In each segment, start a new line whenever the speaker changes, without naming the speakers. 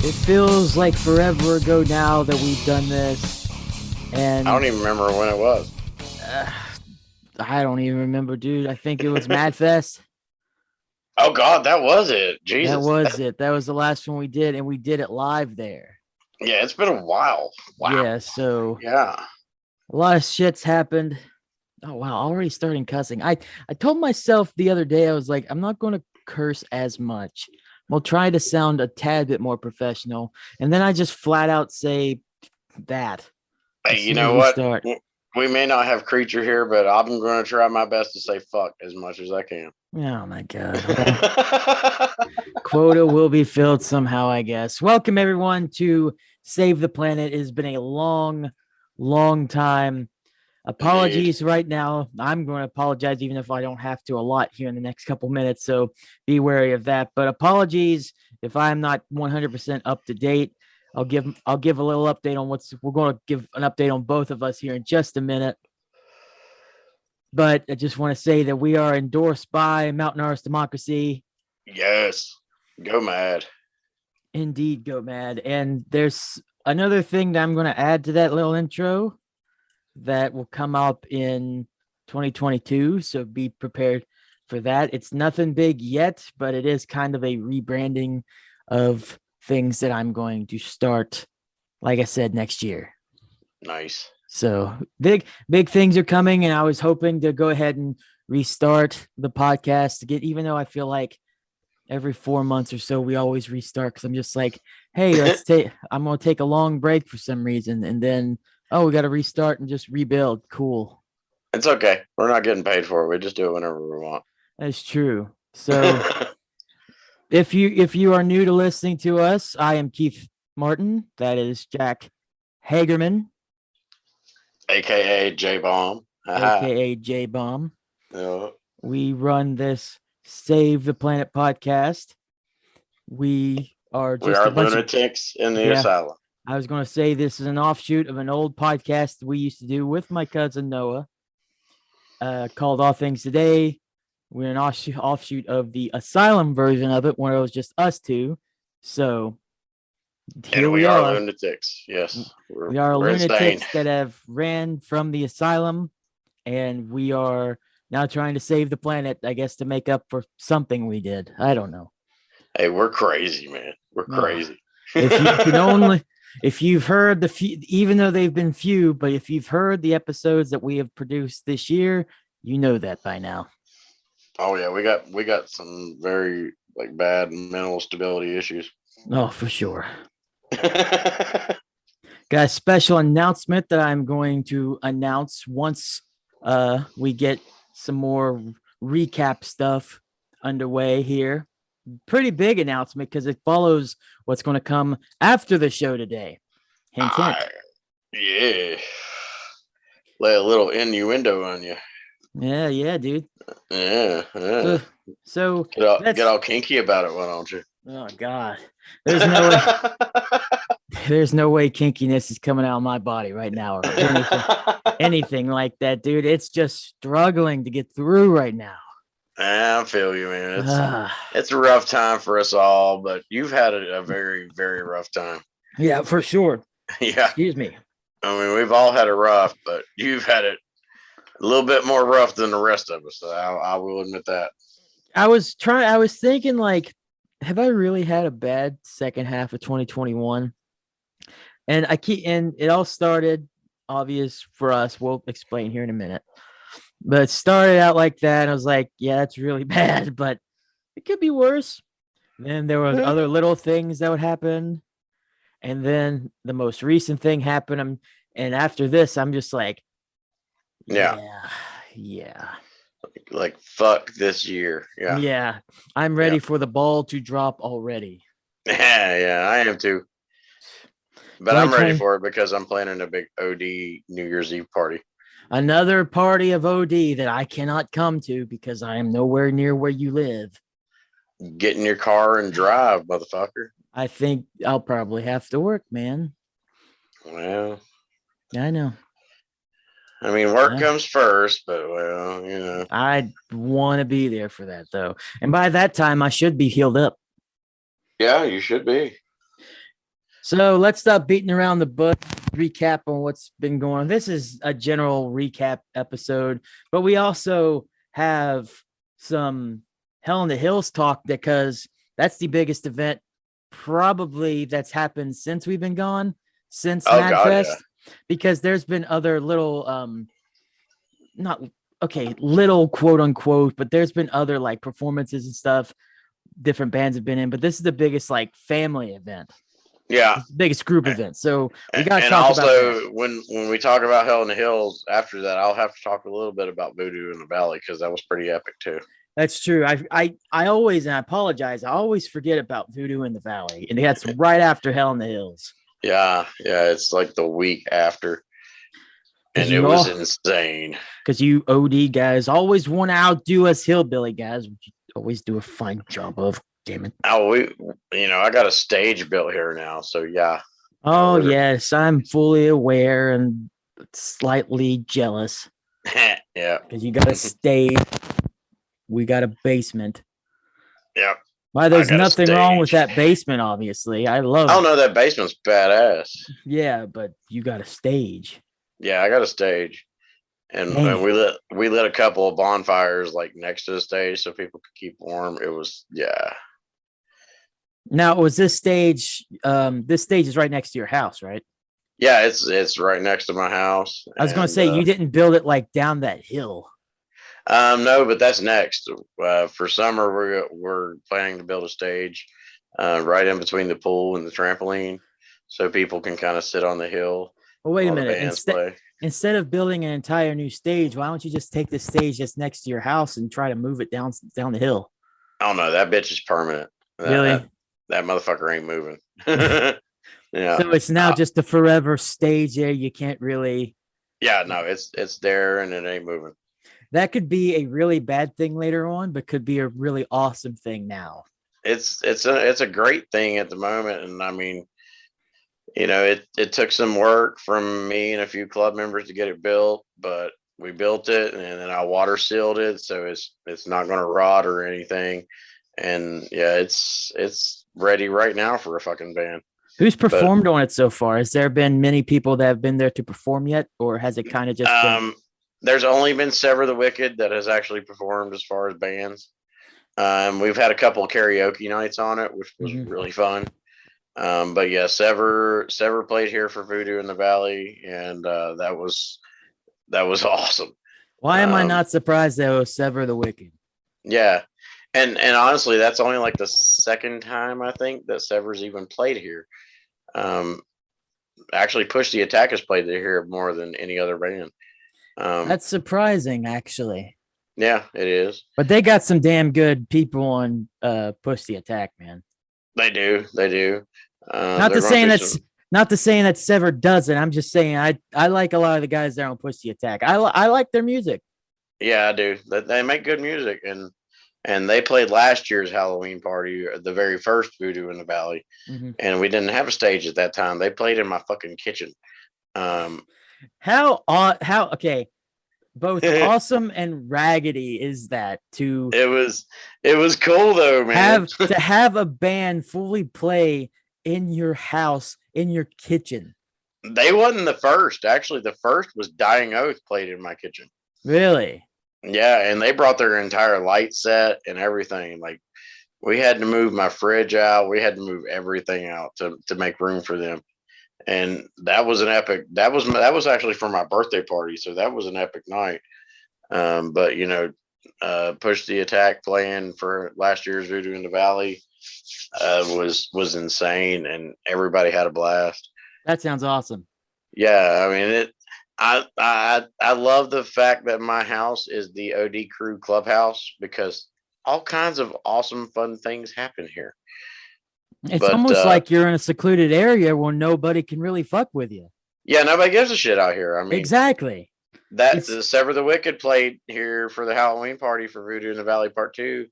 It feels like forever ago now that we've done this, and
I don't even remember when it was.
uh, I don't even remember, dude. I think it was MadFest.
Oh God, that was it.
That
Jesus.
was it. That was the last one we did, and we did it live there.
Yeah, it's been a while. Wow.
Yeah, so
Yeah.
a lot of shit's happened. Oh wow, already starting cussing. I told myself the other day, I was like, I'm not going to curse as much. We'll try to sound a tad bit more professional, and then I just flat out say that as
Hey, you
soon as
know
we
what?
start.
We may not have creature here, but I'm going to try my best to say fuck as much as I can.
Oh my god. Well, quota will be filled somehow, I guess. Welcome everyone to Save the Planet. It has been a long time.
Indeed.
Apologies right now. I'm going to apologize even if I don't have to a lot here in the next couple minutes. So be wary of that. But apologies if I'm not 100% up to date. I'll give a little update on we're going to give an update on both of us here in just a minute. But I just want to say that we are endorsed by Mountain Earth Democracy.
Yes. Go mad.
Indeed, go mad. And there's another thing that I'm going to add to that little intro that will come up in 2022. So be prepared for that. It's nothing big yet, but it is kind of a rebranding of things that I'm going to start, like I said, next year.
Nice.
So big things are coming, and I was hoping to go ahead and restart the podcast to get, even though I feel like every 4 months or so we always restart because I'm just like, hey, I'm gonna take a long break for some reason, and then we got to restart and just rebuild. Cool.
It's okay. We're not getting paid for it. We just do it whenever we want.
That's true. So if you are new to listening to us, I am Keith Martin. That is Jack Hagerman,
AKA Jbomb.
aka Jbomb.
Yeah.
We run this Save the Planet podcast. We are
We
just
are
a bunch of
lunatics in the
yeah.
asylum.
I was going to say this is an offshoot of an old podcast we used to do with my cousin Noah, called All Things Today. We're an offshoot of the Asylum version of it, where it was just us two. So here
And
we
we are
are.
lunatics. Yes.
We are
we're
lunatics
insane.
that have ran from the asylum, and we are now trying to save the planet, I guess, to make up for something we did. I don't know.
Hey, we're crazy, man. We're
No.
crazy.
If you can only, if you've heard the few, even though they've been few, but if you've heard the episodes that we have produced this year, you know that by now.
Oh yeah, we got some very like bad mental stability issues.
Oh, for sure. Got a special announcement that I'm going to announce once we get some more recap stuff underway here. Pretty big announcement because it follows what's going to come after the show today. Hint, hint.
Yeah. Lay a little innuendo on you.
Yeah, dude.
Yeah.
So
get all kinky about it, why don't you?
Oh God, there's no way. There's no way kinkiness is coming out of my body right now or anything like that, dude. It's just struggling to get through right now.
I feel you, man. It's a rough time for us all, but you've had a very, very rough time.
Yeah, for sure.
Yeah.
Excuse me.
I mean, we've all had it rough, but you've had it a little bit more rough than the rest of us. So I will admit that.
I was thinking, like, have I really had a bad second half of 2021? And it all started obvious for us. We'll explain here in a minute. But it started out like that. I was like, yeah, that's really bad, but it could be worse. Then there was other little things that would happen. And then the most recent thing happened. And after this, I'm just like, yeah.
Like, fuck this year. Yeah.
Yeah. I'm ready for the ball to drop already.
Yeah, I am too. But I'm ready for it because I'm planning a big OD New Year's Eve party.
Another party of OD that I cannot come to because I am nowhere near where you live.
Get in your car and drive, motherfucker.
I think I'll probably have to work, man.
Well,
I know.
I mean, work comes first, but well, you know.
I want to be there for that, though. And by that time, I should be healed up.
Yeah, you should be.
So let's stop beating around the bush. Recap on what's been going on. This is a general recap episode, but we also have some Hell in the Hills talk because that's the biggest event probably that's happened since we've been gone, since
Oh God, yeah,
MagFest, because there's been other little not okay, little quote unquote, but there's been other like performances and stuff different bands have been in, but this is the biggest like family event.
yeah.
It's the biggest group event. So we got to
And
talk about that.
also, when we talk about Hell in the Hills, after that, I'll have to talk a little bit about Voodoo in the Valley because that was pretty epic too.
That's true. I always, and I apologize, I always forget about Voodoo in the Valley. And that's right after Hell in the Hills.
Yeah, yeah. It's like the week after, and it was insane.
Because you OD guys always want to outdo us hillbilly guys, which you always do a fine job of. Damn it.
Oh, I got a stage built here now, so yeah.
Oh, yes, I'm fully aware and slightly jealous.
Yeah.
Because you got a stage. We got a basement.
Yeah.
Why, there's nothing wrong with that basement, obviously. I love it.
Oh, no, that basement's badass.
Yeah, but you got a stage.
Yeah, I got a stage. And we lit a couple of bonfires like next to the stage so people could keep warm. It was, yeah.
Now, was this stage? This stage is right next to your house, right?
Yeah, it's right next to my house.
I was going to say you didn't build it like down that hill.
No, but that's next. For summer, we're planning to build a stage right in between the pool and the trampoline, so people can kind of sit on the hill.
Well, wait a minute. Instead of building an entire new stage, why don't you just take the stage that's next to your house and try to move it down the hill?
Oh no, that bitch is permanent.
Really?
That motherfucker ain't moving.
Yeah. So it's now just a forever stage there. You can't really.
Yeah, no, it's there and it ain't moving.
That could be a really bad thing later on, but could be a really awesome thing now.
It's a great thing at the moment, and I mean, it took some work from me and a few club members to get it built, but we built it and then I water sealed it, so it's not going to rot or anything. And yeah, it's ready right now for a fucking band.
Who's performed on it so far? Has there been many people that have been there to perform yet, or has it kind of just been?
There's only been Sever the Wicked that has actually performed as far as bands. We've had a couple of karaoke nights on it, which was really fun. But yeah, Sever played here for Voodoo in the Valley, and that was awesome.
Why am I not surprised that it was Sever the Wicked?
Yeah, and honestly, that's only like the second time I think that Sever's even played here. Actually, Push the Attack has played here more than any other band.
That's surprising, actually.
Yeah, it is.
But they got some damn good people on Push the Attack, man.
They do.
Not to saying that Sever doesn't. I'm just saying I like a lot of the guys there on Push the Attack. I like their music.
Yeah, I do. They make good music, and they played last year's Halloween party, the very first Voodoo in the Valley, and we didn't have a stage at that time. They played in my fucking kitchen.
How okay, both awesome and raggedy is that to
it was cool though, man.
have a band fully play in your house, in your kitchen.
They wasn't the first. Actually, the first was Dying Oath played in my kitchen.
Really?
Yeah, and they brought their entire light set and everything. Like, we had to move my fridge out. We had to move everything out to make room for them. And that was an epic. That was actually for my birthday party, so that was an epic night. But Push the Attack playing for last year's Voodoo in the Valley was insane, and everybody had a blast.
That sounds awesome.
Yeah, I mean it. I love the fact that my house is the OD Crew clubhouse because all kinds of awesome, fun things happen here.
It's almost like you're in a secluded area where nobody can really fuck with you.
Yeah, nobody gives a shit out here. I mean,
exactly.
The Sever the Wicked played here for the Halloween party for Voodoo in the Valley Part 2,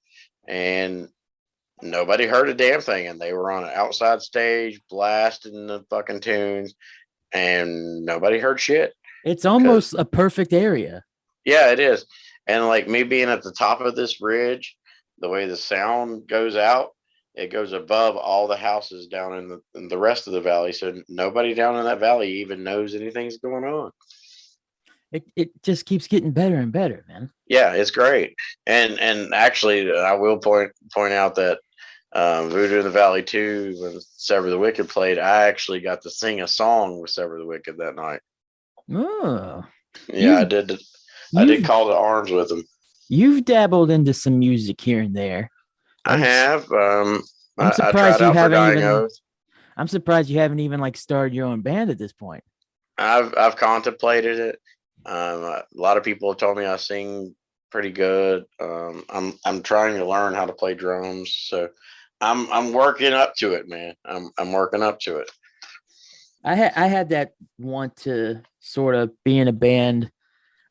and nobody heard a damn thing. And they were on an outside stage blasting the fucking tunes, and nobody heard shit.
It's almost a perfect area.
Yeah, it is. And like me being at the top of this ridge, the way the sound goes out, it goes above all the houses down in the rest of the valley, so nobody down in that valley even knows anything's going on.
It just keeps getting better and better, man.
Yeah, it's great. And actually, I will point out that Voodoo in the Valley 2, when Sever the Wicked played, I actually got to sing a song with Sever the Wicked that night.
Oh,
Yeah, I
you've
did. I did
you've
call to arms with him.
you've dabbled into some music here and there.
I
I'm
have.
I'm
I
surprised
tried
you
out for
haven't
Dying
even.
Oath.
I'm surprised you haven't even like started your own band at this point.
I've contemplated it. A lot of people have told me I sing pretty good. I'm trying to learn how to play drums, so I'm working up to it, man. I'm working up to it.
I had that want to sort of be in a band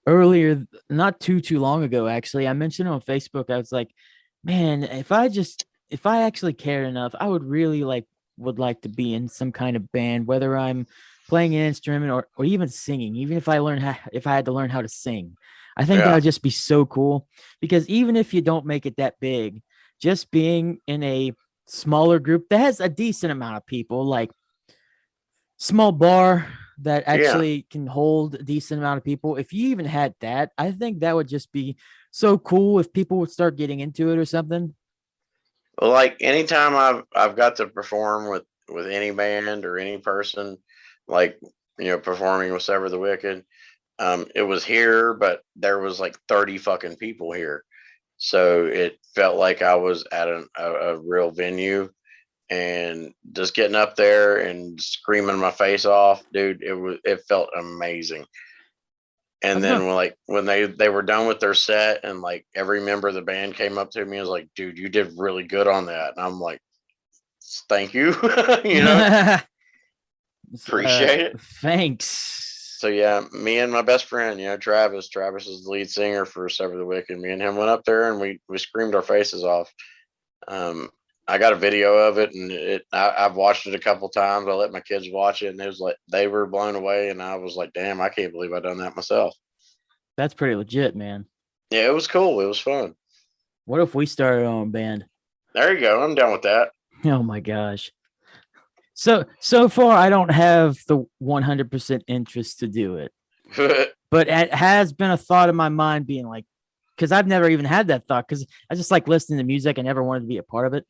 earlier, not too long ago. Actually, I mentioned on Facebook. I was like, man, if I actually cared enough, I would really would like to be in some kind of band, whether I'm playing an instrument or even singing. Even if if I had to learn how to sing, I think that
Yeah,
would just be so cool. Because even if you don't make it that big, just being in a smaller group that has a decent amount of people, like small bar that
yeah.
actually can hold a decent amount of people. If you even had that, I think that would just be so cool if people would start getting into it or something.
Well, like anytime I've got to perform with any band or any person, like performing with Sever the Wicked, it was here, but there was like 30 fucking people here, so it felt like I was at a real venue, and just getting up there and screaming my face off, dude. It felt amazing.
I
And
was
then
gonna
when they were done with their set, and like every member of the band came up to me and was like, dude, you did really good on that. And I'm like, thank you. you know Appreciate it.
thanks.
So yeah, me and my best friend, Travis is the lead singer for Sever the Wicked. Me and him went up there and we screamed our faces off. um I got a video of it, and I've watched it a couple times. I let my kids watch it, and it was like they were blown away, and I was like, damn, I can't believe I done that myself.
That's pretty legit, man.
Yeah, it was cool. It was fun.
What if we started our own band?
There you go. I'm down with that.
Oh my gosh. So far I don't have the 100% interest to do it. But it has been a thought in my mind being like, because I've never even had that thought, because I just like listening to music. I never wanted to be a part of it.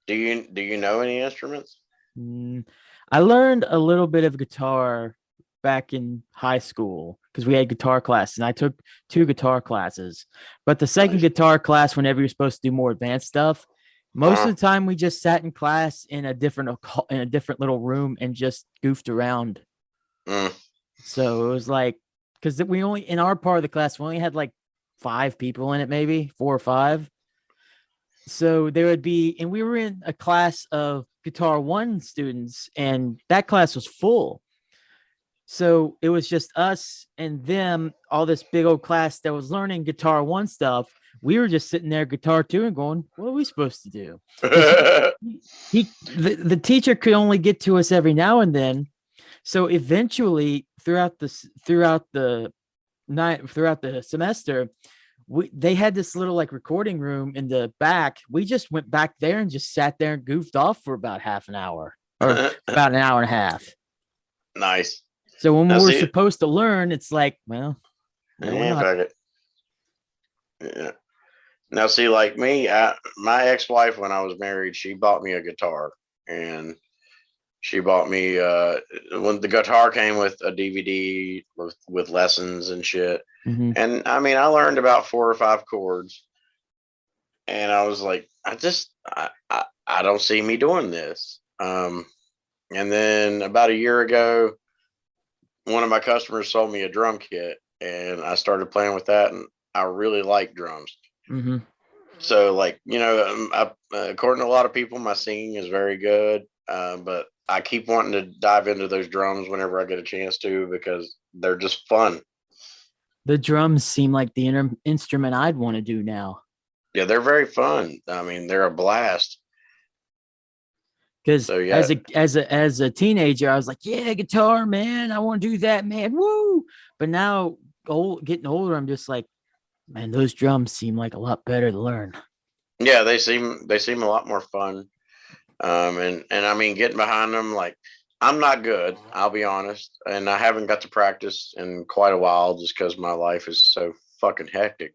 Do you know any instruments?
Mm, I learned a little bit of guitar back in high school because we had guitar class, and I took two guitar classes. But the second
Nice.
guitar class, whenever you're supposed to do more advanced stuff, most
Uh,
of the time we just sat in class in a different little room and just goofed around.
mm.
So it was like, because we only in our part of the class we only had like five people in it, maybe four or five. So there would be, and we were in a class of Guitar One students, and that class was full. So it was just us and them, all this big old class that was learning Guitar One stuff. We were just sitting there, Guitar Two, and going, "What are we supposed to do?" Because the teacher could only get to us every now and then. So eventually, throughout the night, throughout the semester, they had this little like recording room in the back. We just went back there and just sat there and goofed off for about half an hour or about an hour and a half.
Nice.
So when
Now
we're
see,
supposed to learn, it's like, well, no, we're
yeah,
not.
fuck it. Yeah. Now see, like me, my ex-wife, when I was married, she bought me a guitar, and she bought me when the guitar came with a DVD with lessons and shit.
Mhm.
And I mean, I learned about four or five chords, and I was like, I don't see me doing this. And then about a year ago, one of my customers sold me a drum kit, and I started playing with that, and I really like drums.
Mhm.
So, like, according to a lot of people, my singing is very good, but I keep wanting to dive into those drums whenever I get a chance to, because they're just fun.
The drums seem like the instrument I'd want to do now.
Yeah, they're very fun. I mean, they're a blast.
Because
So yeah,
as a teenager, I was like, yeah, guitar, man, I want to do that, man, woo. But now, getting older, I'm just like, man, those drums seem like a lot better to learn.
yeah, they seem a lot more fun. And I mean, getting behind them, like I'm not good, I'll be honest, and I haven't got to practice in quite a while just because my life is so fucking hectic.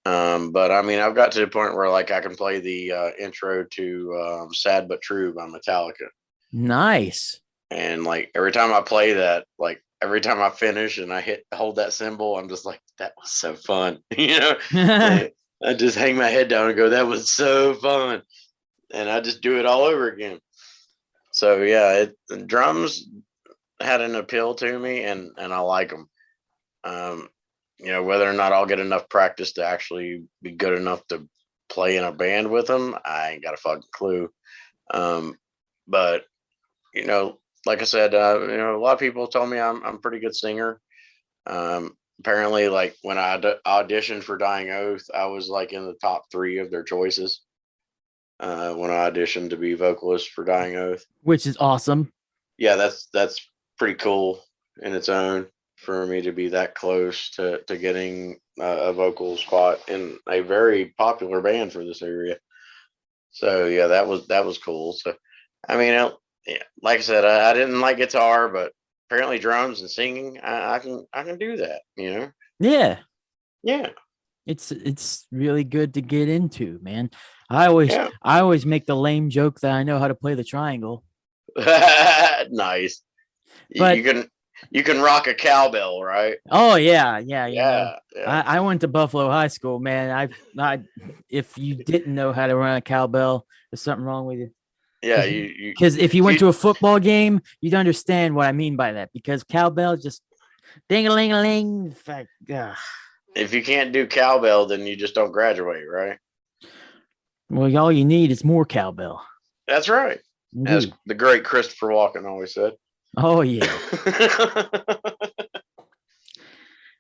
But I mean, I've got to the point where like I can play the intro to "Sad but True" by Metallica,
Nice.
and like every time I play that, like every time I finish and I hold that symbol, I'm just like, that was so fun, Like, I just hang my head down and go, that was so fun, and I just do it all over again. So yeah, the drums had an appeal to me, and I like them. Um, whether or not I'll get enough practice to actually be good enough to play in a band with them, I ain't got a fucking clue. But you know, like I said, a lot of people told me I'm a pretty good singer. Apparently, like when I auditioned for Dying Oath, I was like in the top three of their choices when I auditioned to be vocalist for Dying Oath.
Which is awesome.
Yeah, that's pretty cool in its own for me to be that close to getting a vocal spot in a very popular band for this area. So yeah, that was cool. So I mean, yeah, like I said, I didn't like guitar, but apparently drums and singing, I can do that.
Yeah.
Yeah,
It's really good to get into, man. I always make the lame joke that I know how to play the triangle.
yeah. Nice. You,
But
you can you can rock a cowbell, right?
oh yeah,
Yeah, yeah,
I went to Buffalo High School, man. I if you didn't know how to run a cowbell, there's something wrong with you.
yeah. You
Because if you
if
went
you
to a football game, you'd understand what I mean by that. Because cowbell just ding a ling a ling.
if you can't do cowbell, then you just don't graduate, right?
Well, all you need is more cowbell.
That's right. As
Indeed.
the great Christopher Walken always said.
Oh yeah.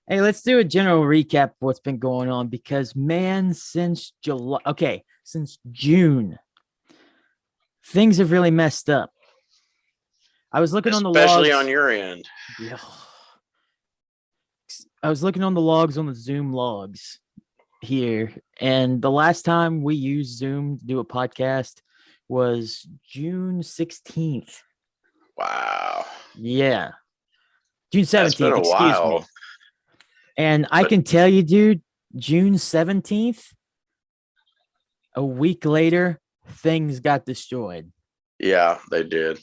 Hey, let's do a general recap of what's been going on because man, since June, things have really messed up. I was looking on the
Especially on
logs.
your end.
Yeah. I was looking on the logs on the Zoom logs here, and the last time we used Zoom to do a podcast was June 16th.
Wow.
Yeah. June
That's been
17th,
a
excuse me.
while.
And I
But
can tell you, dude, June 17th, a week later, things got destroyed.
yeah, they did.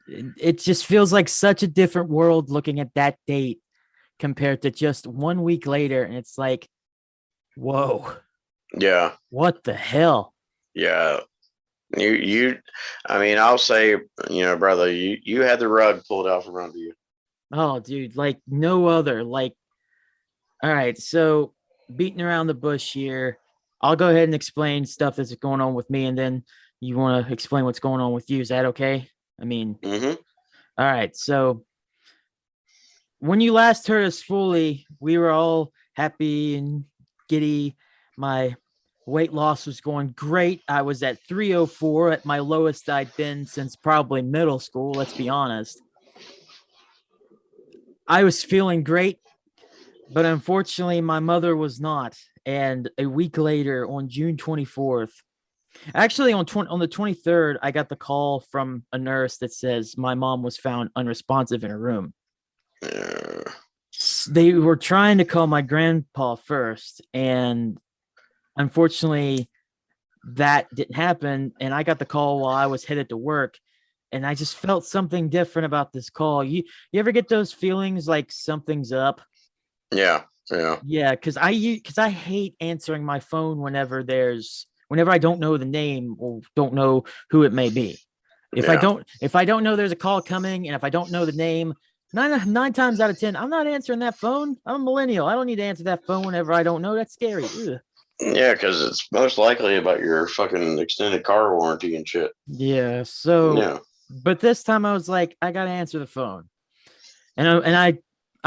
It just feels like such a different world looking at that date compared to just 1 week later. And it's like, whoa,
Yeah.
what the hell?
Yeah. You I mean, I'll say, brother, you had the rug pulled out from under you.
Oh, dude, like no other. Like, all right, so beating around the bush here. I'll go ahead and explain stuff that's going on with me, and then you want to explain what's going on with you. Is that okay? I mean,
Mm-hmm.
all right. So when you last heard us fully, we were all happy and giddy. My weight loss was going great. I was at 304 at my lowest I'd been since probably middle school. Let's be honest. I was feeling great, but unfortunately, my mother was not. And a week later, on June 24th, actually on the 23rd, I got the call from a nurse that says my mom was found unresponsive in her room.
Yeah.
They were trying to call my grandpa first, and unfortunately, that didn't happen. And I got the call while I was headed to work, and I just felt something different about this call. You ever get those feelings like something's up?
Yeah. Yeah.
Yeah, because I hate answering my phone whenever I don't know the name or don't know who it may be. If I
Yeah.
don't know there's a call coming, and if I don't know the name, nine times out of 10, I'm not answering that phone. I'm a millennial. I don't need to answer that phone whenever I don't know. That's scary. Ugh.
Yeah, because it's most likely about your fucking extended car warranty and shit.
Yeah. So,
Yeah.
but this time I was like, I gotta answer the phone,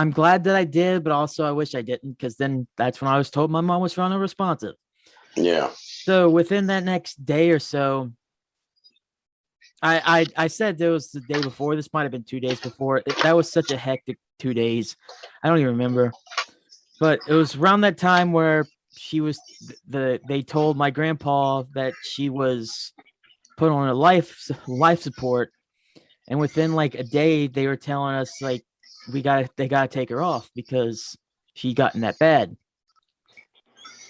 I'm glad that I did, but also I wish I didn't, because then that's when I was told my mom was found unresponsive.
Yeah.
So within that next day or so, I said there was the day before. This might have been 2 days before. That was such a hectic 2 days. I don't even remember, but it was around that time where she was they told my grandpa that she was put on a life support, and within like a day they were telling us like they gotta take her off because she gotten that bad.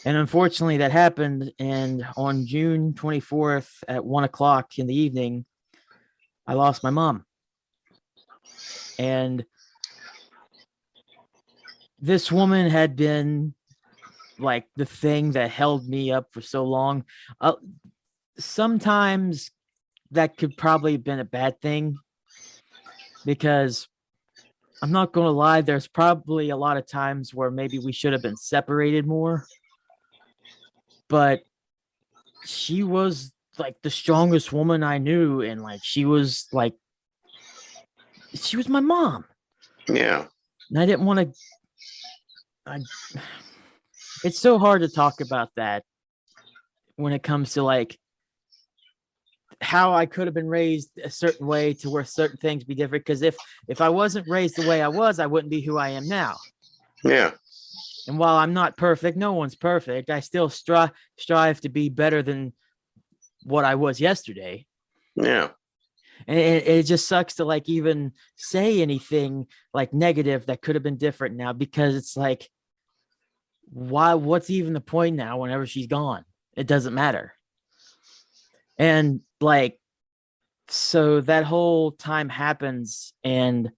And unfortunately that happened, and on June 24th at 1 o'clock in the evening I lost my mom. And this woman had been like the thing that held me up for so long. Sometimes that could probably have been a bad thing, because I'm not going to lie, there's probably a lot of times where maybe we should have been separated more. But she was like the strongest woman I knew, and like she was my mom.
Yeah.
And I didn't want to. It's so hard to talk about that when it comes to like how I could have been raised a certain way to where certain things be different. Because if I wasn't raised the way I was, I wouldn't be who I am now.
Yeah.
And while I'm not perfect, no one's perfect. I still strive to be better than what I was yesterday.
Yeah.
And it just sucks to like even say anything like negative that could have been different now, because it's like, what's even the point now whenever she's gone? It doesn't matter. And like, so that whole time happens, and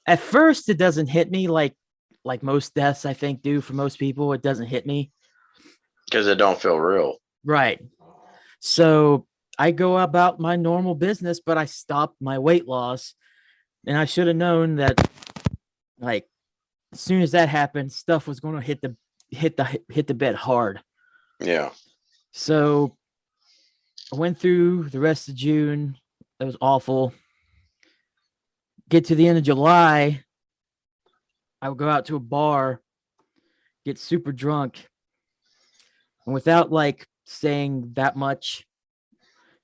at first it doesn't hit me like most deaths I think do for most people. It doesn't hit me
because it don't feel real.
Right. So I go about my normal business, but I stopped my weight loss, and I should have known that like as soon as that happened, stuff was going to hit the bed hard.
Yeah.
So I went through the rest of June. That was awful. Get to the end of July, I would go out to a bar, get super drunk, and without like saying that much,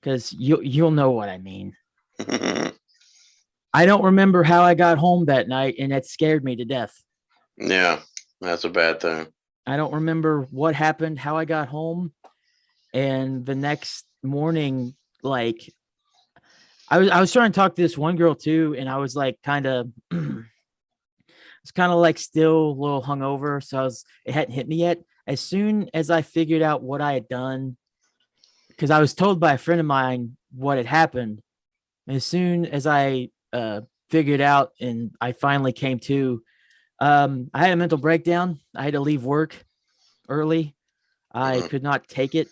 because you'll know what I mean. I don't remember how I got home that night, and it scared me to death.
Yeah, that's a bad thing.
I don't remember what happened, how I got home, and the next morning, like I was trying to talk to this one girl too, and I was like kind of it's kind of like still a little hungover, so it hadn't hit me yet. As soon as I figured out what I had done, because I was told by a friend of mine what had happened, and as soon as I figured out and I finally came to, I had a mental breakdown. I had to leave work early. I could not take it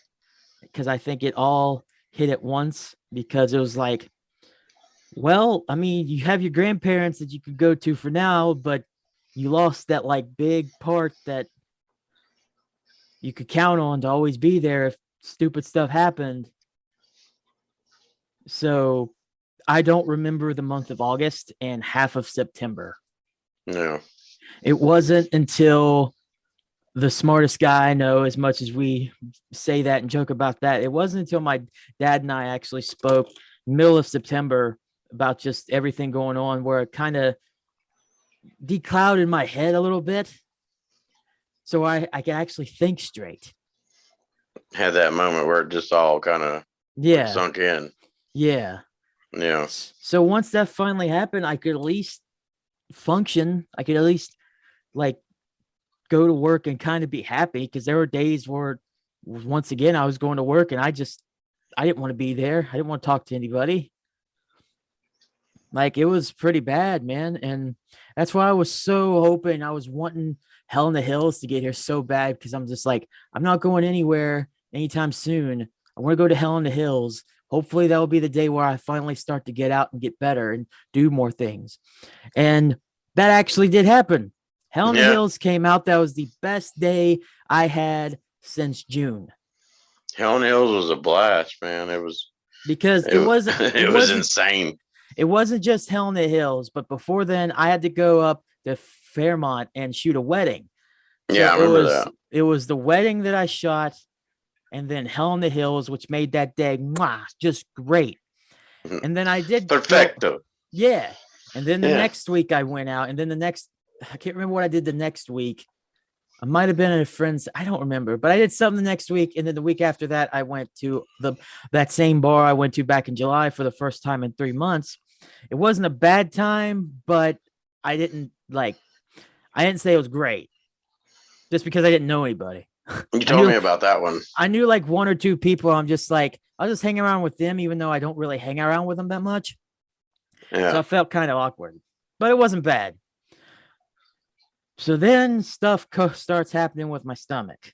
because I think it all hit at once, because it was like, well, I mean, you have your grandparents that you could go to for now, but you lost that like big part that you could count on to always be there if stupid stuff happened. So I don't remember the month of August and half of September.
No.
It wasn't until the smartest guy I know, as much as we say that and joke about that, it wasn't until my dad and I actually spoke middle of September about just everything going on, where it kind of declouded my head a little bit, so I could actually think straight.
Had that moment where it just all kind of sunk in.
Yeah. So once that finally happened, I could at least function. I could at least like go to work and kind of be happy, because there were days where once again I was going to work and I didn't want to be there. I didn't want to talk to anybody. Like, it was pretty bad, man. And that's why I was so hoping, I was wanting Hell in the Hills to get here so bad, because I'm just like, I'm not going anywhere anytime soon. I want to go to Hell in the Hills. Hopefully that will be the day where I finally start to get out and get better and do more things. And that actually did happen. Hell in the Hills came out. That was the best day I had since June.
Hell in the Hills was a blast, man. It was,
because it wasn't
insane.
It wasn't just Hell in the Hills, but before then I had to go up to Fairmont and shoot a wedding.
Yeah, I remember that.
It was the wedding that I shot, and then Hell in the Hills, which made that day just great. And then I did
perfecto.
And then the next week I went out, and then I can't remember what I did the next week. I might have been at a friend's. I don't remember, but I did something next week, and then the week after that, I went to that same bar I went to back in July for the first time in 3 months. It wasn't a bad time, but I didn't like. I didn't say it was great just because I didn't know anybody.
You
I
told
knew
me about that one.
I knew like one or two people. I'm just like I'll just hang around with them, even though I don't really hang around with them that much. So
Yeah.
I felt kind of awkward, but it wasn't bad. So then stuff starts happening with my stomach.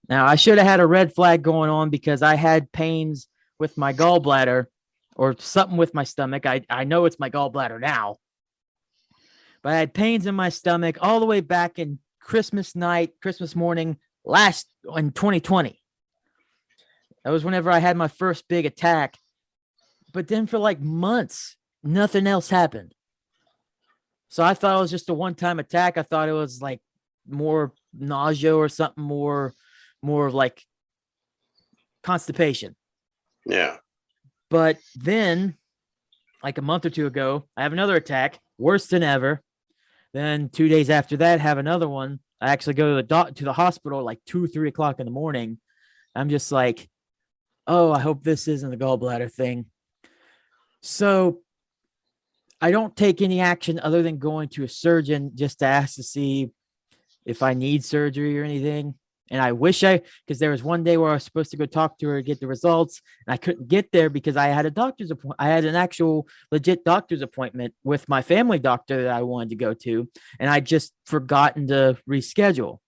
Now, I should have had a red flag going on because I had pains with my gallbladder or something with my stomach. I know it's my gallbladder now, but I had pains in my stomach all the way back in Christmas night, Christmas morning last in 2020. That was whenever I had my first big attack. But then for like months, nothing else happened. So I thought it was just a one-time attack. I thought it was like more nausea or something more like constipation.
Yeah.
But then, like a month or two ago, I have another attack, worse than ever. Then 2 days after that, have another one. I actually go to the hospital like 2, 3 o'clock in the morning. I'm just like, oh, I hope this isn't the gallbladder thing. So I don't take any action other than going to a surgeon just to ask to see if I need surgery or anything. And I wish because there was one day where I was supposed to go talk to her to get the results, and I couldn't get there because I had a doctor's appointment. I had an actual legit doctor's appointment with my family doctor that I wanted to go to, and I just forgotten to reschedule.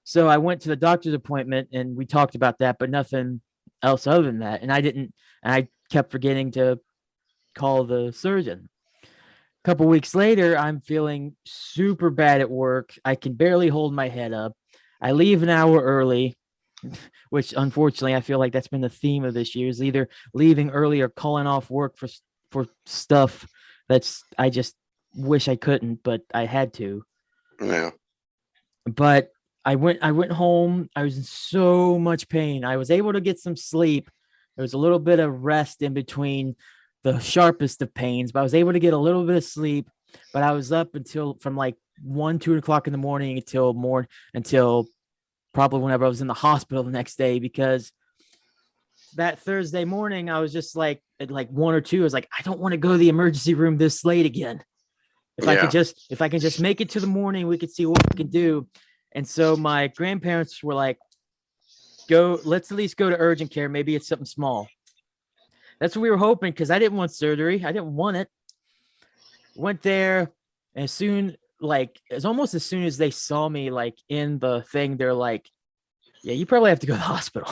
So I went to the doctor's appointment and we talked about that, but nothing else other than that. And I kept forgetting to call the surgeon. A couple weeks later, I'm feeling super bad at work. I can barely hold my head up. I leave an hour early, which unfortunately I feel like that's been the theme of this year is either leaving early or calling off work for stuff that's I just wish I couldn't, but I had to.
Yeah.
But I went home. I was in so much pain. I was able to get some sleep. There was a little bit of rest in between the sharpest of pains, but I was able to get a little bit of sleep. But I was up until from like 1, 2 o'clock in the morning until probably whenever I was in the hospital the next day because that Thursday morning I was just like at like 1 or 2. I was like, I don't want to go to the emergency room this late again. If I can just make it to the morning, we could see what we can do. And so my grandparents were like, let's at least go to urgent care. Maybe it's something small. That's what we were hoping because I didn't want surgery. I didn't want it. Went there, and it's almost as soon as they saw me like in the thing, they're like, yeah, you probably have to go to the hospital.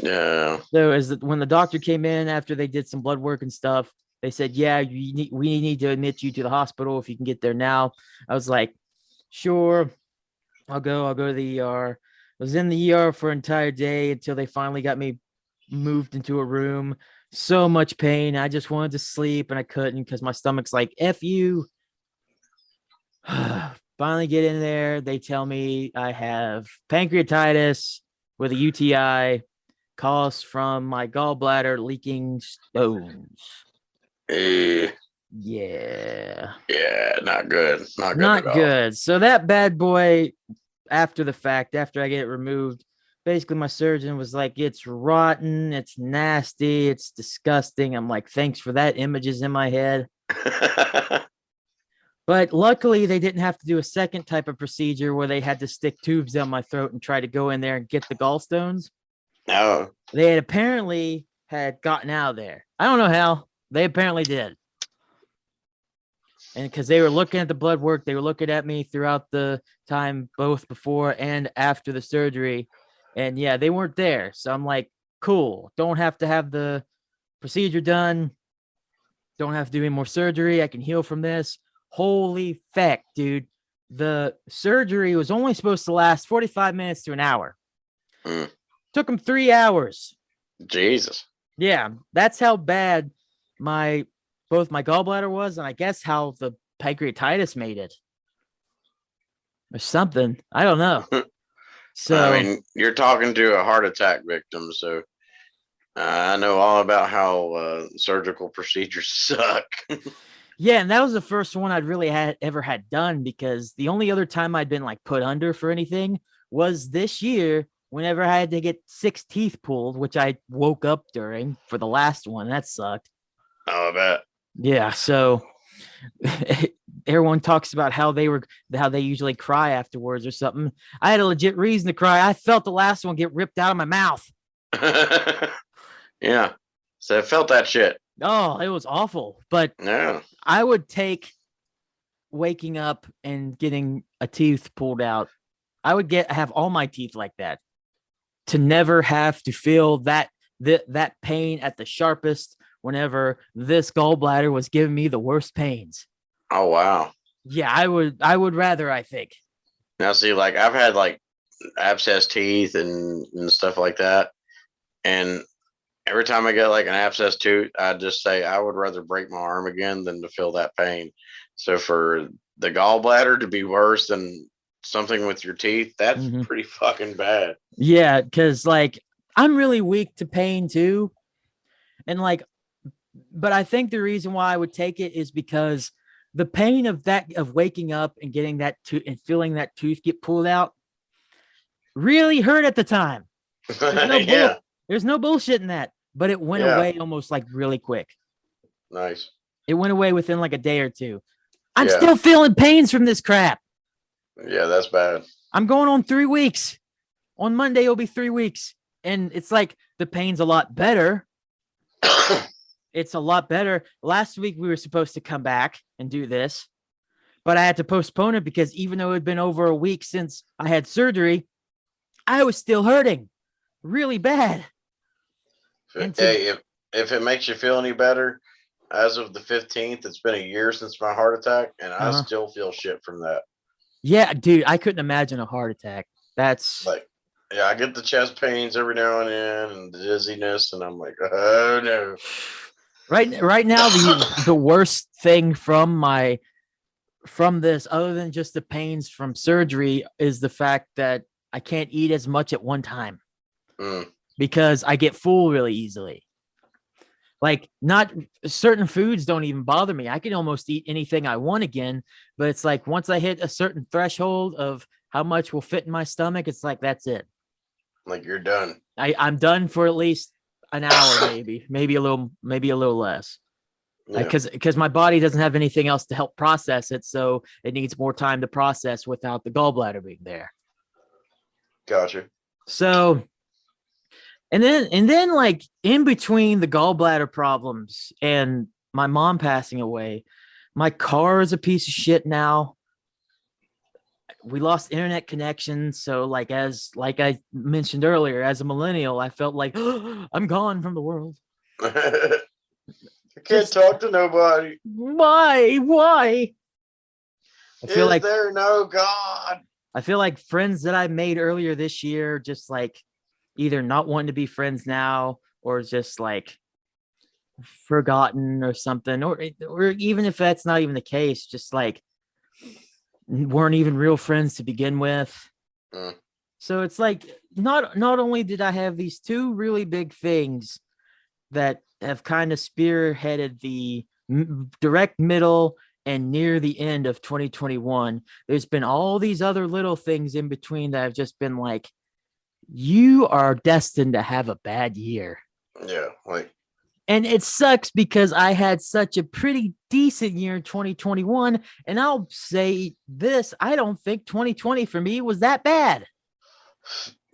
Yeah.
So when the doctor came in after they did some blood work and stuff, they said, yeah, we need to admit you to the hospital if you can get there now. I was like, sure, I'll go to the ER. I was in the ER for an entire day until they finally got me moved into a room. So much pain. I just wanted to sleep and I couldn't because my stomach's like, F you. Finally get in there. They tell me I have pancreatitis with a UTI caused from my gallbladder leaking stones.
Eh,
Yeah.
yeah, not good. Not good
Not
at all.
good. So that bad boy, after the fact, after I get it removed, basically my surgeon was like, it's rotten, it's nasty, it's disgusting. I'm like, thanks for that. Images in my head. But luckily, they didn't have to do a second type of procedure where they had to stick tubes down my throat and try to go in there and get the gallstones.
No.
They had apparently had gotten out of there. I don't know how. They apparently did. And because they were looking at the blood work, they were looking at me throughout the time, both before and after the surgery. And yeah, they weren't there. So I'm like, cool. Don't have to have the procedure done. Don't have to do any more surgery. I can heal from this. Holy feck, dude. The surgery was only supposed to last 45 minutes to an hour.
Mm.
Took them 3 hours.
Jesus.
Yeah, that's how bad both my gallbladder was, and I guess how the pancreatitis made it. Or something. I don't know. So
I mean, you're talking to a heart attack victim, so I know all about how surgical procedures suck.
Yeah, and that was the first one I'd really had ever had done because the only other time I'd been like put under for anything was this year whenever I had to get 6 teeth pulled, which I woke up during for the last one. That sucked.
Oh, I bet.
Yeah, so everyone talks about how they usually cry afterwards or something. I had a legit reason to cry. I felt the last one get ripped out of my mouth.
Yeah. So I felt that shit.
Oh, it was awful. But
Yeah.
I would take waking up and getting a tooth pulled out. I would have all my teeth like that to never have to feel that pain at the sharpest whenever this gallbladder was giving me the worst pains.
Oh wow.
Yeah, I would rather, I think.
Now see, like I've had like abscess teeth and stuff like that, and every time I get like an abscess tooth, I just say I would rather break my arm again than to feel that pain. So for the gallbladder to be worse than something with your teeth, that's
Mhm.
pretty fucking bad.
Yeah, because like I'm really weak to pain too. And like, but I think the reason why I would take it is because the pain of waking up and getting that tooth and feeling that tooth get pulled out really hurt at the time. There's no
Yeah.
there's no bullshit in that. But it went
Yeah.
away almost like really quick.
Nice.
It went away within like a day or two. I'm
Yeah.
still feeling pains from this crap.
Yeah, that's bad.
I'm going on 3 weeks. On Monday, it'll be 3 weeks. And it's like the pain's a lot better. It's a lot better. Last week, we were supposed to come back and do this, but I had to postpone it because even though it had been over a week since I had surgery, I was still hurting really bad. And
Hey, if it makes you feel any better, as of the 15th, it's been a year since my heart attack, and I still feel shit from that.
Yeah, dude, I couldn't imagine a heart attack. That's
like, yeah, I get the chest pains every now and then and the dizziness, and I'm like, oh no.
right now the worst thing from this, other than just the pains from surgery, is the fact that I can't eat as much at one time because I get full really easily. Like, not certain foods don't even bother me. I can almost eat anything I want again, but it's like once I hit a certain threshold of how much will fit in my stomach, it's like that's it.
Like you're done.
I'm done for at least an hour, maybe a little less.
Yeah.
Because my body doesn't have anything else to help process it, so it needs more time to process without the gallbladder being there.
Gotcha.
So, and then like in between the gallbladder problems and my mom passing away, my car is a piece of shit now. We lost internet connection, so like I mentioned earlier, as a millennial, I felt like I'm gone from the world.
I can't talk to nobody.
Why? I feel like
there no God?
I feel like friends that I made earlier this year just like either not wanting to be friends now or just like forgotten or something, or even if that's not even the case, just like weren't even real friends to begin with. So it's like not only did I have these two really big things that have kind of spearheaded the direct middle and near the end of 2021, there's been all these other little things in between that have just been like, you are destined to have a bad year.
Yeah, like,
and it sucks because I had such a pretty decent year in 2021. And I'll say this, I don't think 2020 for me was that bad.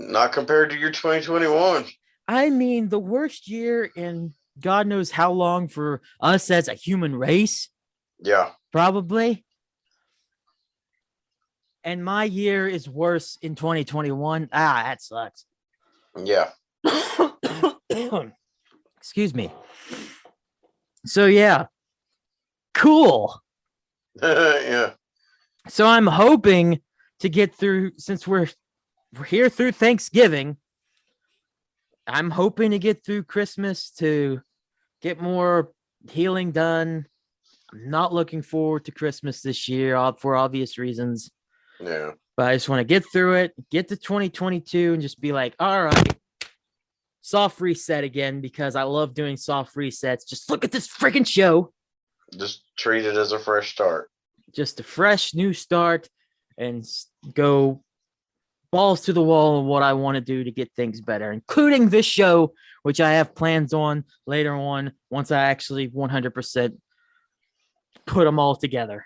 Not compared to your 2021.
I mean, the worst year in God knows how long for us as a human race.
Yeah.
Probably. And my year is worse in 2021. That sucks.
Yeah.
Excuse me. So yeah, cool.
Yeah.
So I'm hoping to get through, since we're here through Thanksgiving, I'm hoping to get through Christmas to get more healing done. I'm not looking forward to Christmas this year for obvious reasons.
Yeah.
But I just want to get through it, get to 2022 and just be like, all right, soft reset again, because I love doing soft resets. Just look at this freaking show.
Just treat it as a fresh start.
Just a fresh new start and go balls to the wall of what I want to do to get things better, including this show, which I have plans on later on once I actually 100% put them all together.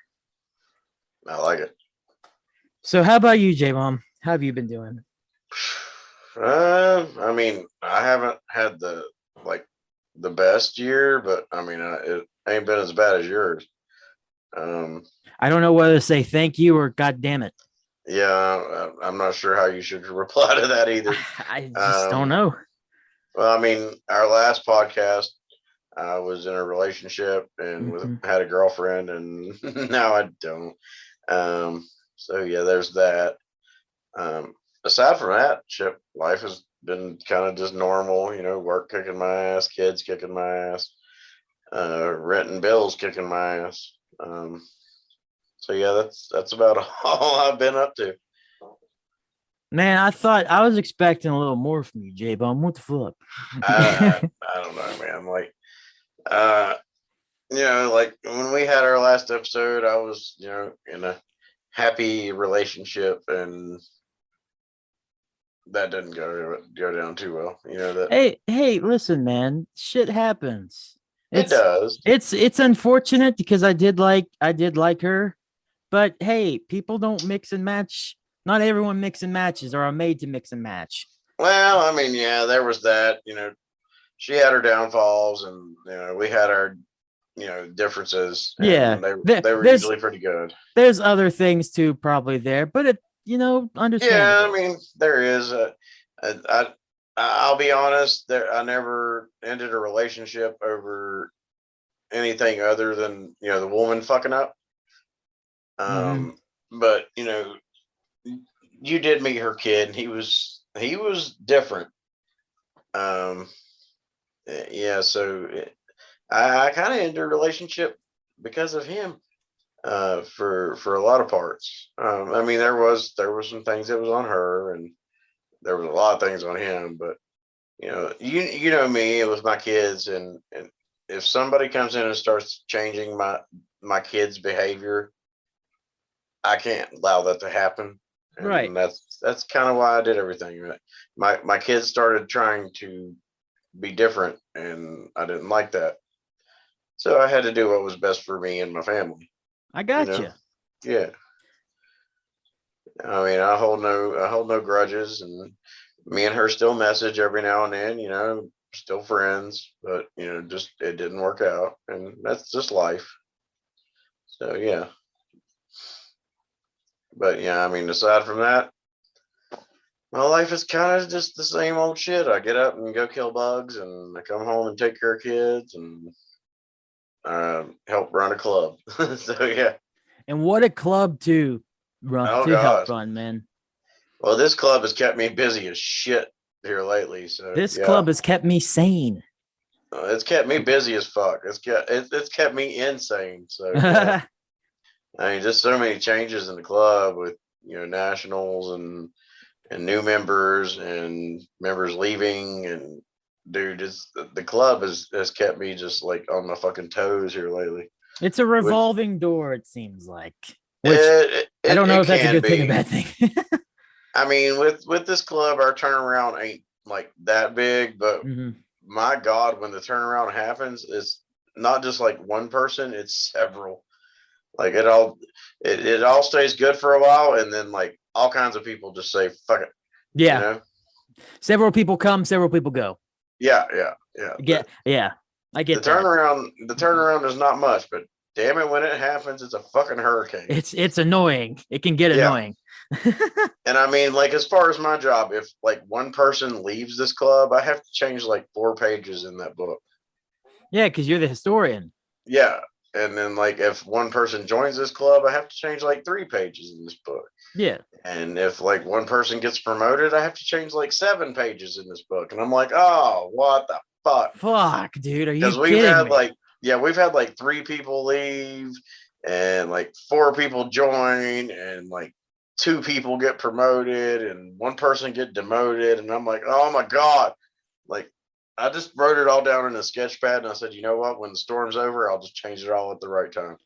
I like it.
So, how about you, J-Mom? How have you been doing?
I mean, I haven't had the best year, but I mean, it ain't been as bad as yours. Um,
I don't know whether to say thank you or God damn it.
yeah, I'm not sure how you should reply to that either.
I just don't know.
Well, I mean, our last podcast, I was in a relationship and had a girlfriend, and now I don't. So yeah, there's that. Um, Aside from that, shit, life has been kind of just normal. Work kicking my ass, kids kicking my ass, renting bills kicking my ass. So yeah, that's about all I've been up to.
Man, I thought I was expecting a little more from you, J-Bum. What the fuck?
I don't know, man. Uh, like when we had our last episode, I was, in a happy relationship, and that didn't go down too well. That
hey, listen, man. Shit happens.
it
It's
does.
it's unfortunate because I did like her, but hey, people don't mix and match. Not everyone mix and matches or are made to mix and match.
Well, I mean, yeah, there was that. She had her downfalls, and we had our differences,
Yeah,
and they were
there's
usually pretty good.
there's other things too probably there, but it
Yeah, I
understandable.
mean, there is. I'll be honest. I never ended a relationship over anything other than the woman fucking up.
Hmm.
But you did meet her kid, and he was different. Um, yeah, so I kind of ended a relationship because of him. For a lot of parts. I mean, there was some things that was on her, and there was a lot of things on him. But you know me with my kids, and if somebody comes in and starts changing my kids' behavior, I can't allow that to happen.
Right.
And that's kind of why I did everything. Right? My kids started trying to be different, and I didn't like that. So I had to do what was best for me and my family.
I
You
got
know,
you.
yeah. I mean, I hold no grudges, and me and her still message every now and then. Still friends, but just it didn't work out, and that's just life. So yeah, but yeah, I mean, aside from that, my life is kind of just the same old shit. I get up and go kill bugs, and I come home and take care of kids, and help run a club. So yeah.
And what a club to run
Oh
to help
gosh.
run, man.
Well, this club has kept me busy as shit here lately. So
This
yeah.
club has kept me sane.
It's kept me busy as fuck. It's kept me insane. So yeah, I mean, just so many changes in the club with nationals and new members and members leaving, and dude, the club has kept me just like on my fucking toes here lately.
It's a
Which
revolving door, it seems like. Which
it
I
it,
don't know
it
if that's a
can
good thing or
be.
bad thing.
I mean, with this club, our turnaround ain't like that big, but
Hmm.
my God, when the turnaround happens, it's not just like one person; it's several. Like it all stays good for a while, and then like all kinds of people just say fuck it, you
Yeah.
know?
Several people come, several people go.
Yeah, yeah, yeah. The
Yeah. I
the
get that.
turnaround the turnaround is not much, but damn it, when it happens, it's a fucking hurricane.
It's annoying. It can get
Yeah,
annoying.
and I mean, like as far as my job, if like one person leaves this club, I have to change like 4 pages in that book.
Yeah, because you're the historian.
Yeah, and then like if one person joins this club, I have to change like 3 pages in this book.
Yeah.
And if like one person gets promoted, I have to change like 7 pages in this book. And I'm like, oh, what the fuck?
Fuck, dude. Are you
Because we've
kidding
had
me?
like, yeah, we've had like 3 people leave, and like 4 people join, and like 2 people get promoted, and one person get demoted. And I'm like, oh my God. Like, I just wrote it all down in a sketch pad, and I said, you know what? When the storm's over, I'll just change it all at the right time.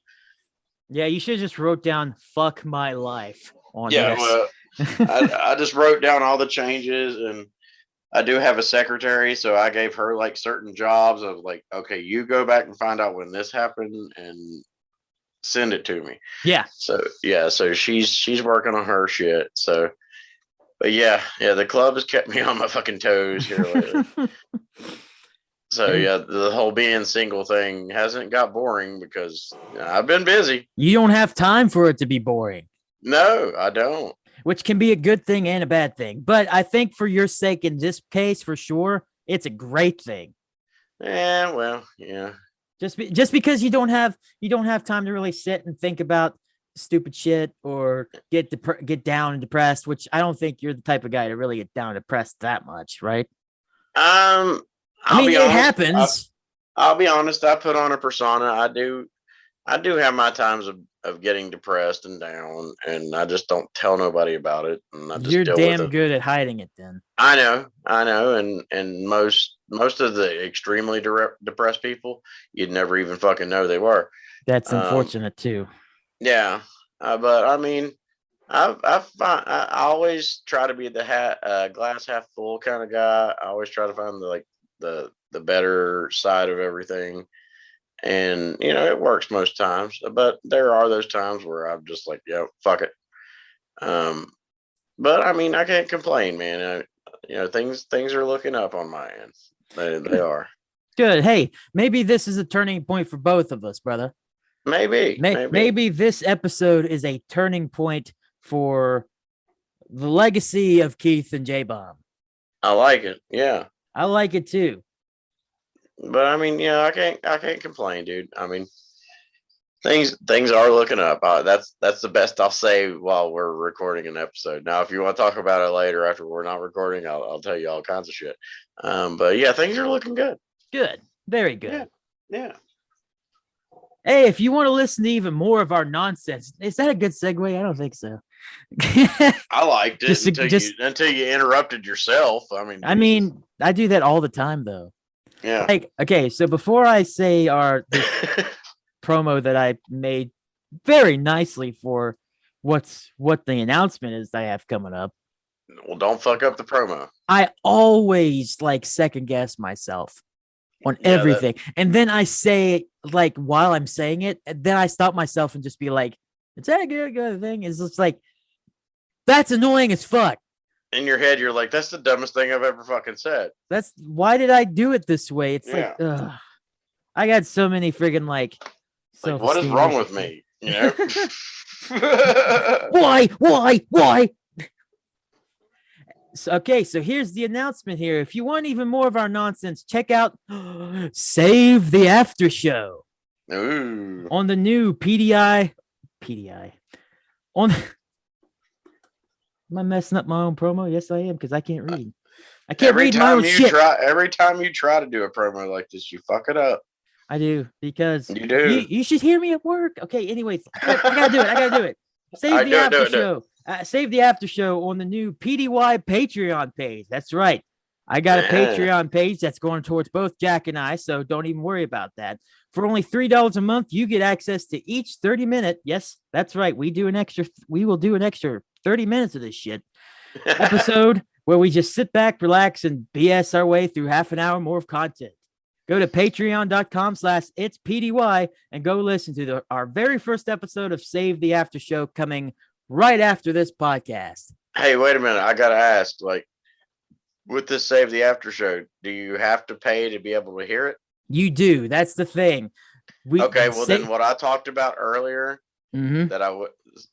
Yeah, you should just wrote down "fuck my life" on
Yeah,
this.
well, I just wrote down all the changes, and I do have a secretary, so I gave her like certain jobs of like, okay, you go back and find out when this happened and send it to me.
Yeah.
So yeah, so she's working on her shit. So, but yeah, the club has kept me on my fucking toes here lately. So
And
yeah, the whole being single thing hasn't got boring because I've been busy.
you don't have time for it to be boring.
No, I don't.
Which can be a good thing and a bad thing. But I think for your sake in this case, for sure, it's a great thing.
Yeah, well, yeah.
Just because you don't have time to really sit and think about stupid shit or get down and depressed, which I don't think you're the type of guy to really get down and depressed that much, right?
I'll be
it
honest,
happens.
I'll be honest. I put on a persona. I do have my times of getting depressed and down, and I just don't tell nobody about it, and I just
You're
deal with
damn
it.
good at hiding it then.
I know, and most of the extremely depressed people, you'd never even fucking know they were.
That's unfortunate too.
Yeah, but I mean, I always try to be the glass half full kind of guy. I always try to find the better side of everything, and it works most times. But there are those times where I'm just like, yeah, fuck it. But I mean, I can't complain, man. Things are looking up on my end. They are.
Good. Hey, maybe this is a turning point for both of us, brother. Maybe this episode is a turning point for the legacy of Keith and Jbomb.
I like it. Yeah.
I like it too.
But I mean, I can't complain, dude. I mean, things are looking up. That's the best I'll say while we're recording an episode. Now, if you want to talk about it later after we're not recording, I'll tell you all kinds of shit. But yeah, things are looking good.
Good. Very good.
Yeah.
Hey, if you want to listen to even more of our nonsense, is that a good segue? I don't think so.
I liked it until you interrupted yourself. I
mean, I do that all the time though.
Yeah.
Like, okay, so before I say this promo that I made very nicely for what the announcement is that I have coming up.
Well, don't fuck up the promo.
I always second guess myself on everything. And then I say while I'm saying it, and then I stop myself and just be like, is that a good thing? It's just like, that's annoying as fuck.
In your head, you're like, that's the dumbest thing I've ever fucking said.
Why did I do it this way? It's ugh. I got so many friggin'
what is wrong with me?
Why? So here's the announcement here. If you want even more of our nonsense, check out Save the After Show.
Ooh.
On the new PDI. Am I messing up my own promo? Yes, I am, because I can't read. I can't read my own shit.
Every time you try to do a promo like this, you fuck it up.
I do, because
you do.
You should hear me at work. Okay, anyways, I gotta do it. Save the After Show. Save the After Show on the new PDY Patreon page. That's right. I got a Patreon page that's going towards both Jack and I, so don't even worry about that. For only $3 a month, you get access to each 30-minute. Yes, that's right. We will do an extra 30 minutes of this shit episode where we just sit back, relax, and BS our way through half an hour more of content. Go to patreon.com/itspdy and go listen to our very first episode of Save the After Show coming right after this podcast.
Hey, wait a minute. I got to ask, with this Save the After Show, do you have to pay to be able to hear it?
You do. That's the thing.
Then what I talked about earlier, that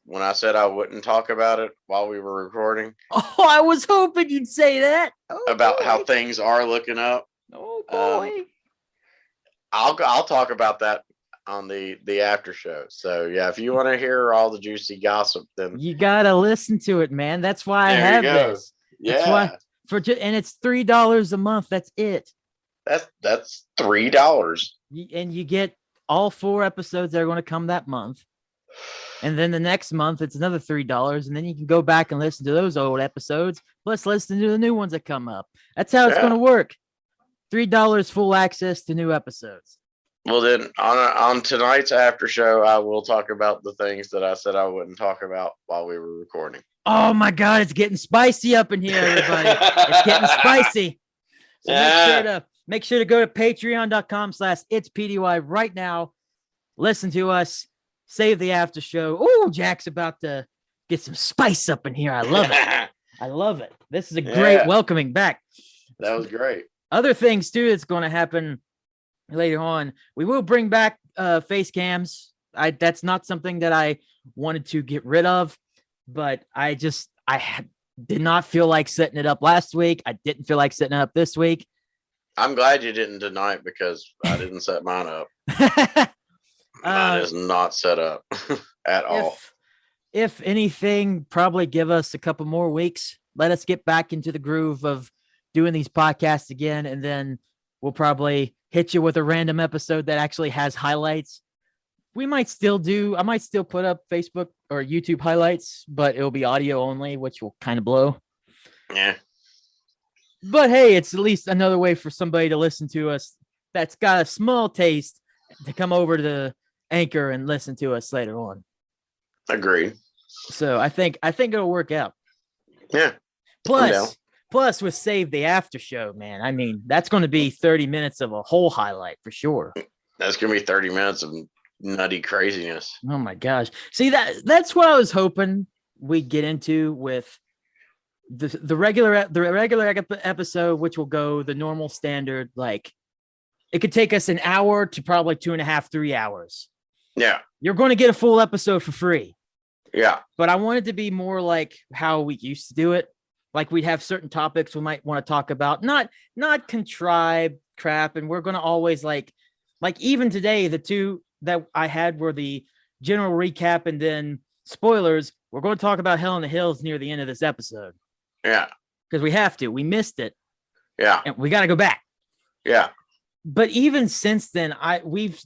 when I said I wouldn't talk about it while we were recording.
Oh, I was hoping you'd say that.
About how things are looking up.
Oh, boy.
I'll talk about that on the after show. So yeah, if you want to hear all the juicy gossip, then
you gotta listen to it, man. That's why I have this. That's why and it's $3 a month. That's it.
That's $3.
And you get all 4 episodes that are going to come that month. And then the next month it's another $3, and then you can go back and listen to those old episodes, plus listen to the new ones that come up. That's how it's going to work. $3 full access to new episodes.
Well, then on tonight's after show, I will talk about the things that I said I wouldn't talk about while we were recording.
Oh my God, it's getting spicy up in here, everybody. It's getting spicy. So make sure to go to patreon.com/itspdy right now. Listen to us. Save the after show. Oh, Jack's about to get some spice up in here. I love it. I love it. This is a great welcoming back.
That was great.
Other things too that's going to happen later on. We will bring back face cams. That's not something that I wanted to get rid of, but I did not feel like setting it up last week. I didn't feel like setting it up this week.
I'm glad you didn't tonight because I didn't set mine up. Mine is not set up at all.
If anything, probably give us a couple more weeks. Let us get back into the groove of doing these podcasts again, and then we'll probably hit you with a random episode that actually has highlights. I might still put up Facebook or YouTube highlights, but it'll be audio only, which will kind of blow.
Yeah.
But hey, it's at least another way for somebody to listen to us that's got a small taste to come over to the Anchor and listen to us later on.
Agreed.
So I think it'll work out.
Yeah.
Plus with Save the After Show, man. I mean, that's going to be 30 minutes of a whole highlight for sure. That's
going to be 30 minutes of nutty craziness.
Oh my gosh. See, that's what I was hoping we'd get into with the regular episode, which will go the normal standard. Like, it could take us an hour to probably 2.5, 3 hours.
Yeah.
You're going to get a full episode for free.
Yeah.
But I want it to be more like how we used to do it. Like, we'd have certain topics we might want to talk about, not contrived crap. And we're going to always like even today, the two that I had were the general recap and then spoilers. We're going to talk about Hell in the Hills near the end of this episode.
Yeah.
Because we have to. We missed it.
Yeah.
And we got to go back.
Yeah.
But even since then, we've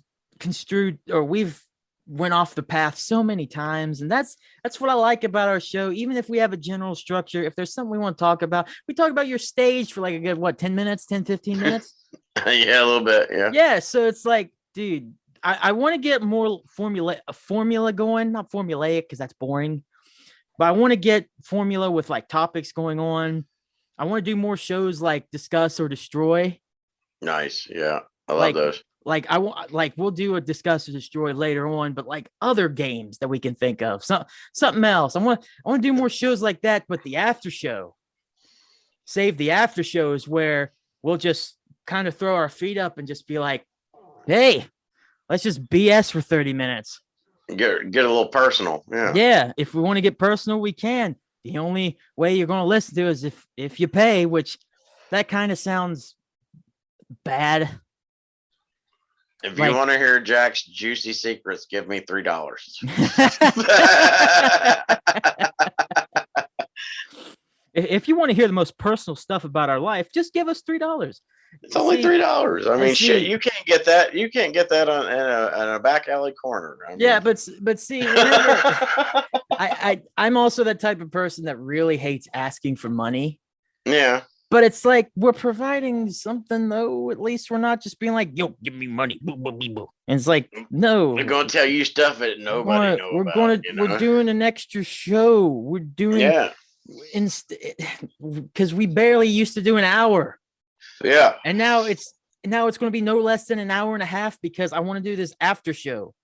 went off the path so many times. And that's what I like about our show. Even if we have a general structure, if there's something we want to talk about, we talk about your stage for like a good, 10 minutes, 10, 15 minutes.
Yeah, a little bit. Yeah.
Yeah. So it's like, dude, I want to get more formula going, not formulaic because that's boring, but I want to get formula with like topics going on. I want to do more shows like Discuss or Destroy.
Nice. Yeah. I love those.
We'll do a Discuss or Destroy later on, but like other games that we can think of, something else. I want to do more shows like that, but the after show, Save the After Show, is where we'll just kind of throw our feet up and just be like, hey, let's just BS for 30 minutes.
Get a little personal. Yeah.
Yeah. If we want to get personal, we can. The only way you're going to listen to is if you pay, which that kind of sounds bad.
If you want to hear Jack's juicy secrets, give me $3.
If you want to hear the most personal stuff about our life, just give us $3.
It's only $3. I mean, shit, you can't get that. You can't get that in a back alley corner. I mean.
Yeah, but see, whenever, I'm also that type of person that really hates asking for money.
Yeah.
But it's like we're providing something, though. At least we're not just being like, "Yo, give me money." Boo, boo, boo, boo. And it's like, no,
we're going to tell you stuff that nobody knows.
We're doing an extra show. We're doing because we barely used to do an hour.
Yeah,
and now it's going to be no less than an hour and a half because I want to do this after show.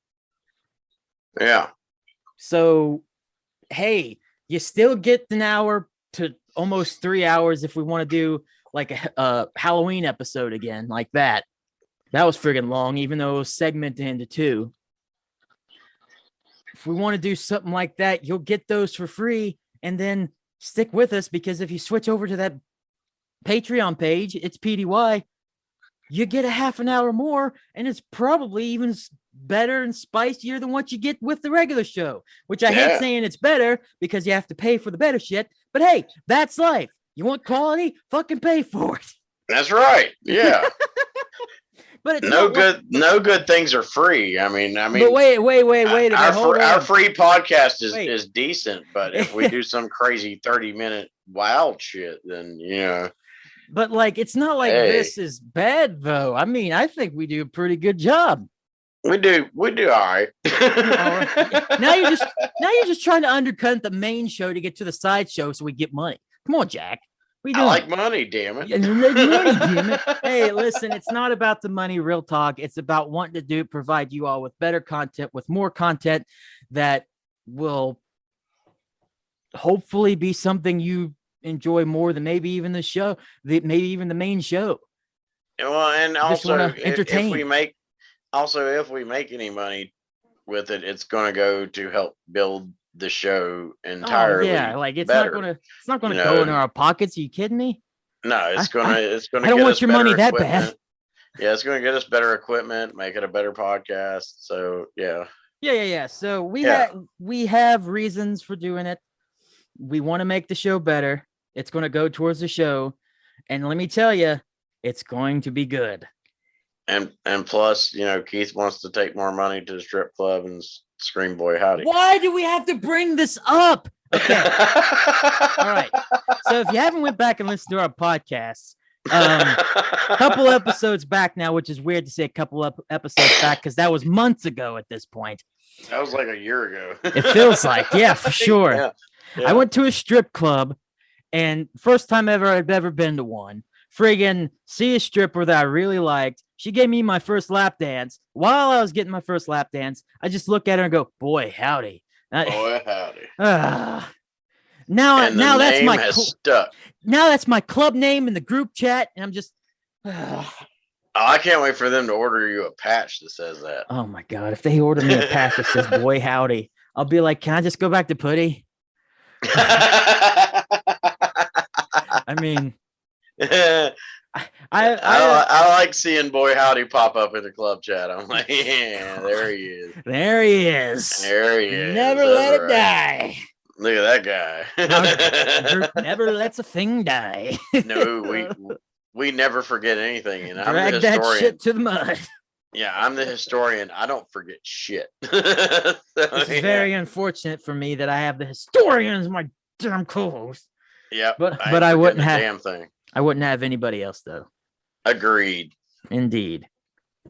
Yeah.
So, hey, you still get an hour to almost 3 hours if we want to do like a Halloween episode again, like that. That was friggin' long, even though it was segmented into 2. If we want to do something like that, you'll get those for free, and then stick with us, because if you switch over to that Patreon page, it's PDY, you get a half an hour more, and it's probably even better and spicier than what you get with the regular show, which I hate saying it's better because you have to pay for the better shit. But hey, that's life. You want quality? Fucking pay for it.
That's right. Yeah.
But it's
no good things are free. I mean. But
wait. Our
free podcast is decent, but if we do some crazy 30-minute wild shit, then
But like, it's not like
Hey,
this is bad though. I mean, I think we do a pretty good job.
we do all right.
Do all right. Now you're just trying to undercut the main show to get to the side show so we get money. Come on, Jack. What are you
I
doing?
like money, damn it.
Yeah, money, damn it. Hey, listen, it's not about the money, real talk. It's about wanting to provide you all with better content, with more content that will hopefully be something you enjoy more than maybe even the show, maybe even the main show.
Well, and
I just want
also
to entertain.
if we make any money with it, it's going to go to help build the show
Oh yeah,
entirely
like
better.
it's not
You
gonna go
know,
into our pockets. Are you kidding me?
no,
I
it's gonna
I don't
get
want
us
your money
better
that bad.
equipment. Yeah, it's gonna get us better equipment, make it a better podcast. So yeah,
Yeah. So
yeah,
we have reasons for doing it. We want to make the show better. It's going to go towards the show, and let me tell you, it's going to be good.
and plus, Keith wants to take more money to the strip club and scream "Boy Howdy."
Why do we have to bring this up? Okay. All right. So if you haven't went back and listened to our podcasts, couple episodes back now, which is weird to say a couple episodes back because that was months ago at this point.
That was like a year ago.
It feels like, yeah, for sure.
Yeah.
I went to a strip club, and first time ever I've ever been to one. Friggin' see a stripper that I really liked. She gave me my first lap dance. While I was getting my first lap dance, I just look at her and go, "Boy, howdy."
Boy Howdy.
Now,
And the
that's
name
my
has stuck.
now that's my club name in the group chat, and I'm just.
Oh, I can't wait for them to order you a patch that says that.
Oh my god! If they order me a patch that says "Boy Howdy," I'll be like, "Can I just go back to Putty?" I mean,
I like seeing Boy Howdy pop up in the club chat. I'm like, yeah, there he is.
There he is.
There he is.
Never let it die.
Look at that guy.
Never lets a thing die.
No, we never forget anything, and I'm
Drag
the
that
historian.
shit to the mud.
Yeah, I'm the historian. I don't forget shit.
This is very unfortunate for me that I have the historian as my damn co-host.
Yeah,
but I wouldn't have
damn thing.
I wouldn't have anybody else though.
Agreed.
Indeed. I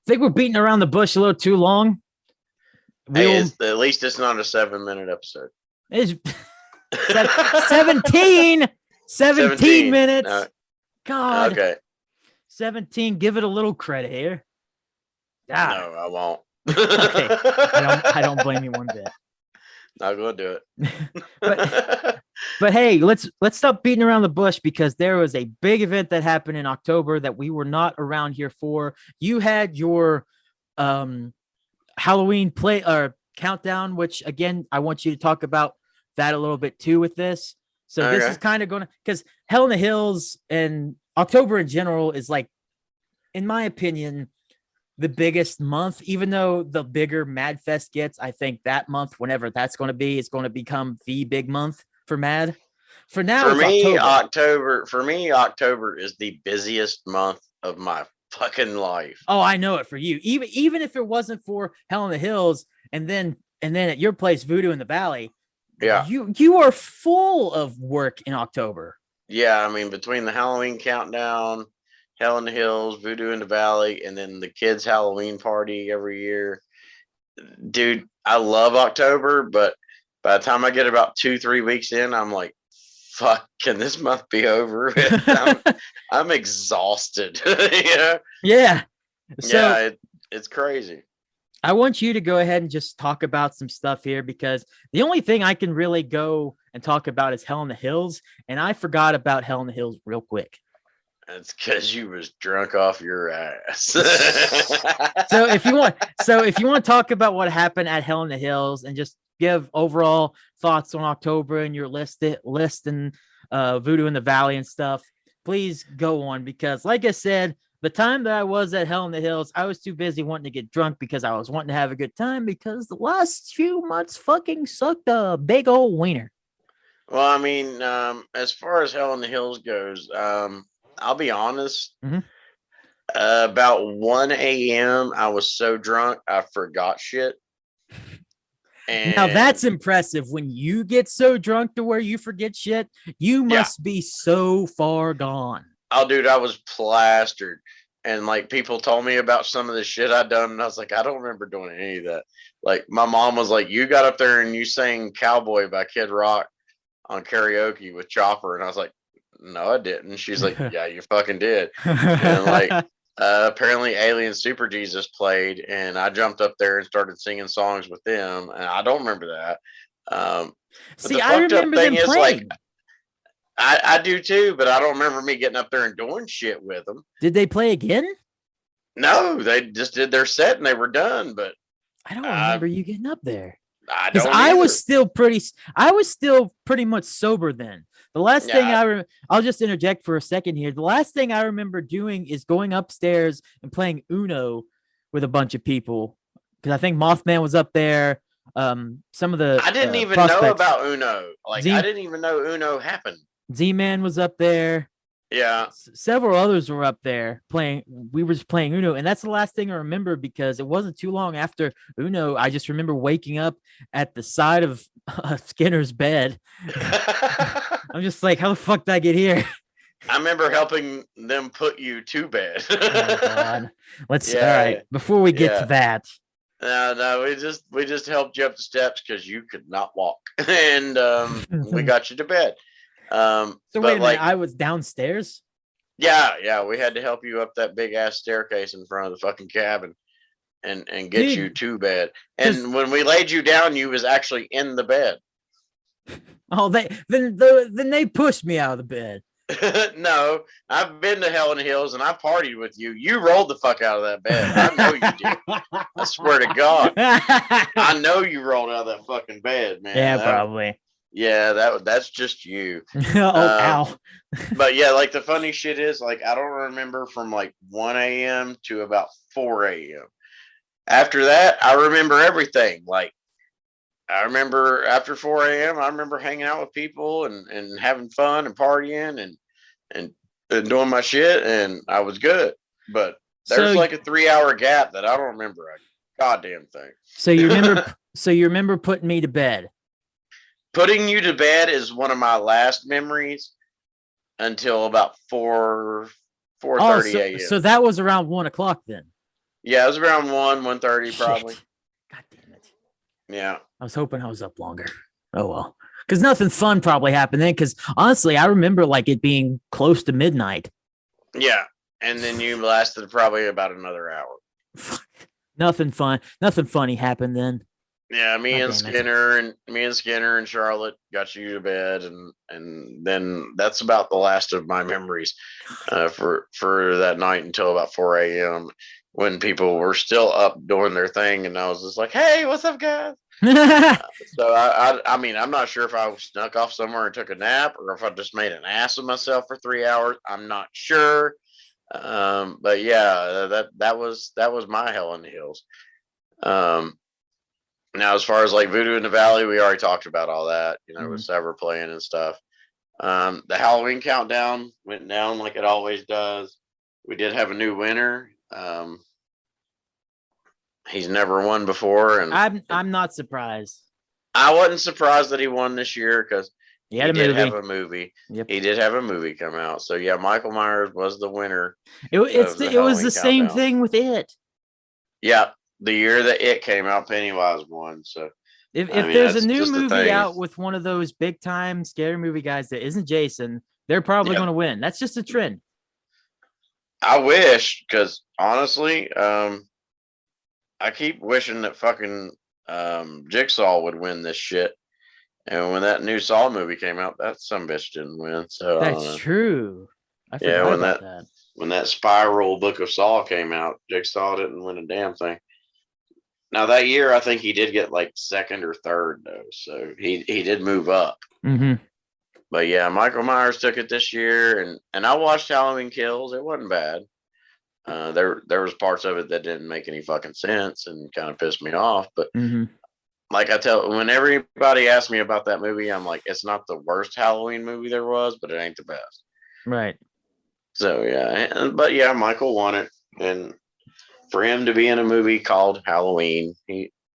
think we're beating around the bush a little too long.
Hey, at least it's not a 7-minute episode.
It's 17 minutes.
No.
God.
Okay.
17. Give it a little credit here.
God. No, I won't.
Okay. I don't blame you one bit.
Not gonna do
it. but hey, let's stop beating around the bush because there was a big event that happened in October that we were not around here for. You had your Halloween play or countdown, which again, I want you to talk about that a little bit too with this. So okay. This is kind of going to, because Hell in the Hills and October in general is like, in my opinion, the biggest month, even though the bigger Mad Fest gets, I think that month, whenever that's going to be, it's going to become the big month for Mad. For now,
October is the busiest month of my fucking life.
Oh, I know it for you. Even if it wasn't for Hell in the Hills and then at your place, Voodoo in the Valley,
yeah,
you are full of work in October.
Yeah, I mean, between the Halloween countdown, Hell in the Hills, Voodoo in the Valley, and then the kids' Halloween party every year. Dude, I love October, but by the time I get about 2-3 weeks in, I'm like, fuck, can this month be over? I'm exhausted.
Yeah. So,
yeah, it's crazy.
I want you to go ahead and just talk about some stuff here because the only thing I can really go and talk about is Hell in the Hills, and I forgot about Hell in the Hills real quick.
That's because you was drunk off your ass.
So if you want to talk about what happened at Hell in the Hills and just give overall thoughts on October and your list and Voodoo in the Valley and stuff, please go on because, like I said, the time that I was at Hell in the Hills, I was too busy wanting to get drunk because I was wanting to have a good time because the last few months fucking sucked a big old wiener.
Well, I mean, as far as Hell in the Hills goes, I'll be honest.
Mm-hmm.
About 1 a.m., I was so drunk I forgot shit.
Now
And
that's impressive. When you get so drunk to where you forget shit, you
yeah,
must be so far gone.
oh, dude, I was plastered. And like people told me about some of the shit I'd done, and I was like, I don't remember doing any of that. Like my mom was like, "You got up there and you sang Cowboy by Kid Rock on karaoke with Chopper," and I was like, "No, I didn't." She's like, "Yeah, you fucking did." And like apparently Alien Super Jesus played, and I jumped up there and started singing songs with them, and I don't remember that. But
See,
the
I
fucked up
remember
thing
them
is, like,
playing.
I do too, but I don't remember me getting up there and doing shit with them.
Did they play again?
No, they just did their set and they were done. But
I don't
I
remember you getting up there.
I
Because
don't either.
I was still pretty much sober then. The last thing
Yeah,
I'll just interject for a second here. The last thing I remember doing is going upstairs and playing Uno with a bunch of people. Because I think Mothman was up there. Some of the
I didn't even know
prospects.
about Uno. Like I didn't even know Uno happened.
Z-Man was up there.
Yeah.
Several others were up there playing. We were just playing Uno, and that's the last thing I remember because it wasn't too long after Uno. I just remember waking up at the side of Skinner's bed. I'm just like, how the fuck did I get here?
I remember helping them put you to bed.
Oh God. Let's all
Yeah,
right. Before we get to
yeah.
that,
No, we just helped you up the steps because you could not walk, and we
so
got you to bed.
wait
But
a minute.
like,
I was downstairs.
yeah, we had to help you up that big ass staircase in front of the fucking cabin, and get you
Dude,
to bed.
because
And when we laid you down, you was actually in the bed.
then they pushed me out of the bed.
No, I've been to Hell in the Hills and I partied with you. You rolled the fuck out of that bed. I know you did. I swear to God, I know you rolled out of that fucking bed, man.
Yeah, probably.
Yeah, that's just you.
Oh,
Um,
ow.
but yeah, like the funny shit is, like, I don't remember from like 1 a.m. to about 4 a.m. After that, I remember everything. Like I remember after 4 a.m. I remember hanging out with people and having fun and partying and and doing my shit, and I was good. But there's
So
like a 3 hour gap that I don't remember a goddamn thing.
you remember putting me to bed.
Putting you to bed is one of my last memories until about 4:30 a.m.
So that was around 1 o'clock then.
Yeah, it was around 1:30 probably.
Shit. God damn it.
Yeah.
I was hoping I was up longer. Oh well. Because nothing fun probably happened then. Because honestly, I remember like it being close to midnight.
Yeah. And then you lasted probably about another hour.
Nothing fun. Nothing funny happened then.
Yeah, me
God
and
damn it.
Skinner and Charlotte got you to bed, and then that's about the last of my memories for that night until about 4 a.m. when people were still up doing their thing, and I was just like, "Hey, what's up, guys?" So I mean, I'm not sure if I snuck off somewhere and took a nap, or if I just made an ass of myself for 3 hours. I'm not sure, but yeah, that was my Hell in the Hills. Um, Now, as far as like Voodoo in the Valley, we already talked about all that, with Sever playing and stuff. The Halloween countdown went down like it always does. We did have a new winner. He's never won before, and
I'm not surprised.
I wasn't surprised that he won this year because
He had
he
a
did
movie.
have a movie.
Yep.
He did have a movie come out. So yeah, Michael Myers was the winner
It
of the
was the
Halloween
same
countdown.
thing with it.
Yeah, the year that it came out, Pennywise won. So
If
I mean,
there's a
that's
new
just the
movie
thing.
out with one of those big time scary movie guys that isn't Jason, they're probably
Yeah.
going to win. That's just a trend.
I wish, because honestly, I keep wishing that fucking Jigsaw would win this shit. And when that new Saw movie came out, that some bitch didn't win. So I don't
That's
know.
true. I
Yeah,
forgot about that.
when that Spiral Book of Saw came out, Jigsaw didn't win a damn thing. Now that year, I think he did get like second or third though, so he did move up.
Mm-hmm.
But yeah, Michael Myers took it this year, and I watched Halloween Kills. It wasn't bad. There was parts of it that didn't make any fucking sense and kind of pissed me off. But
Mm-hmm.
like when everybody asks me about that movie, I'm like, it's not the worst Halloween movie there was, but it ain't the best.
Right.
So yeah, but yeah, Michael won it, and for him to be in a movie called Halloween,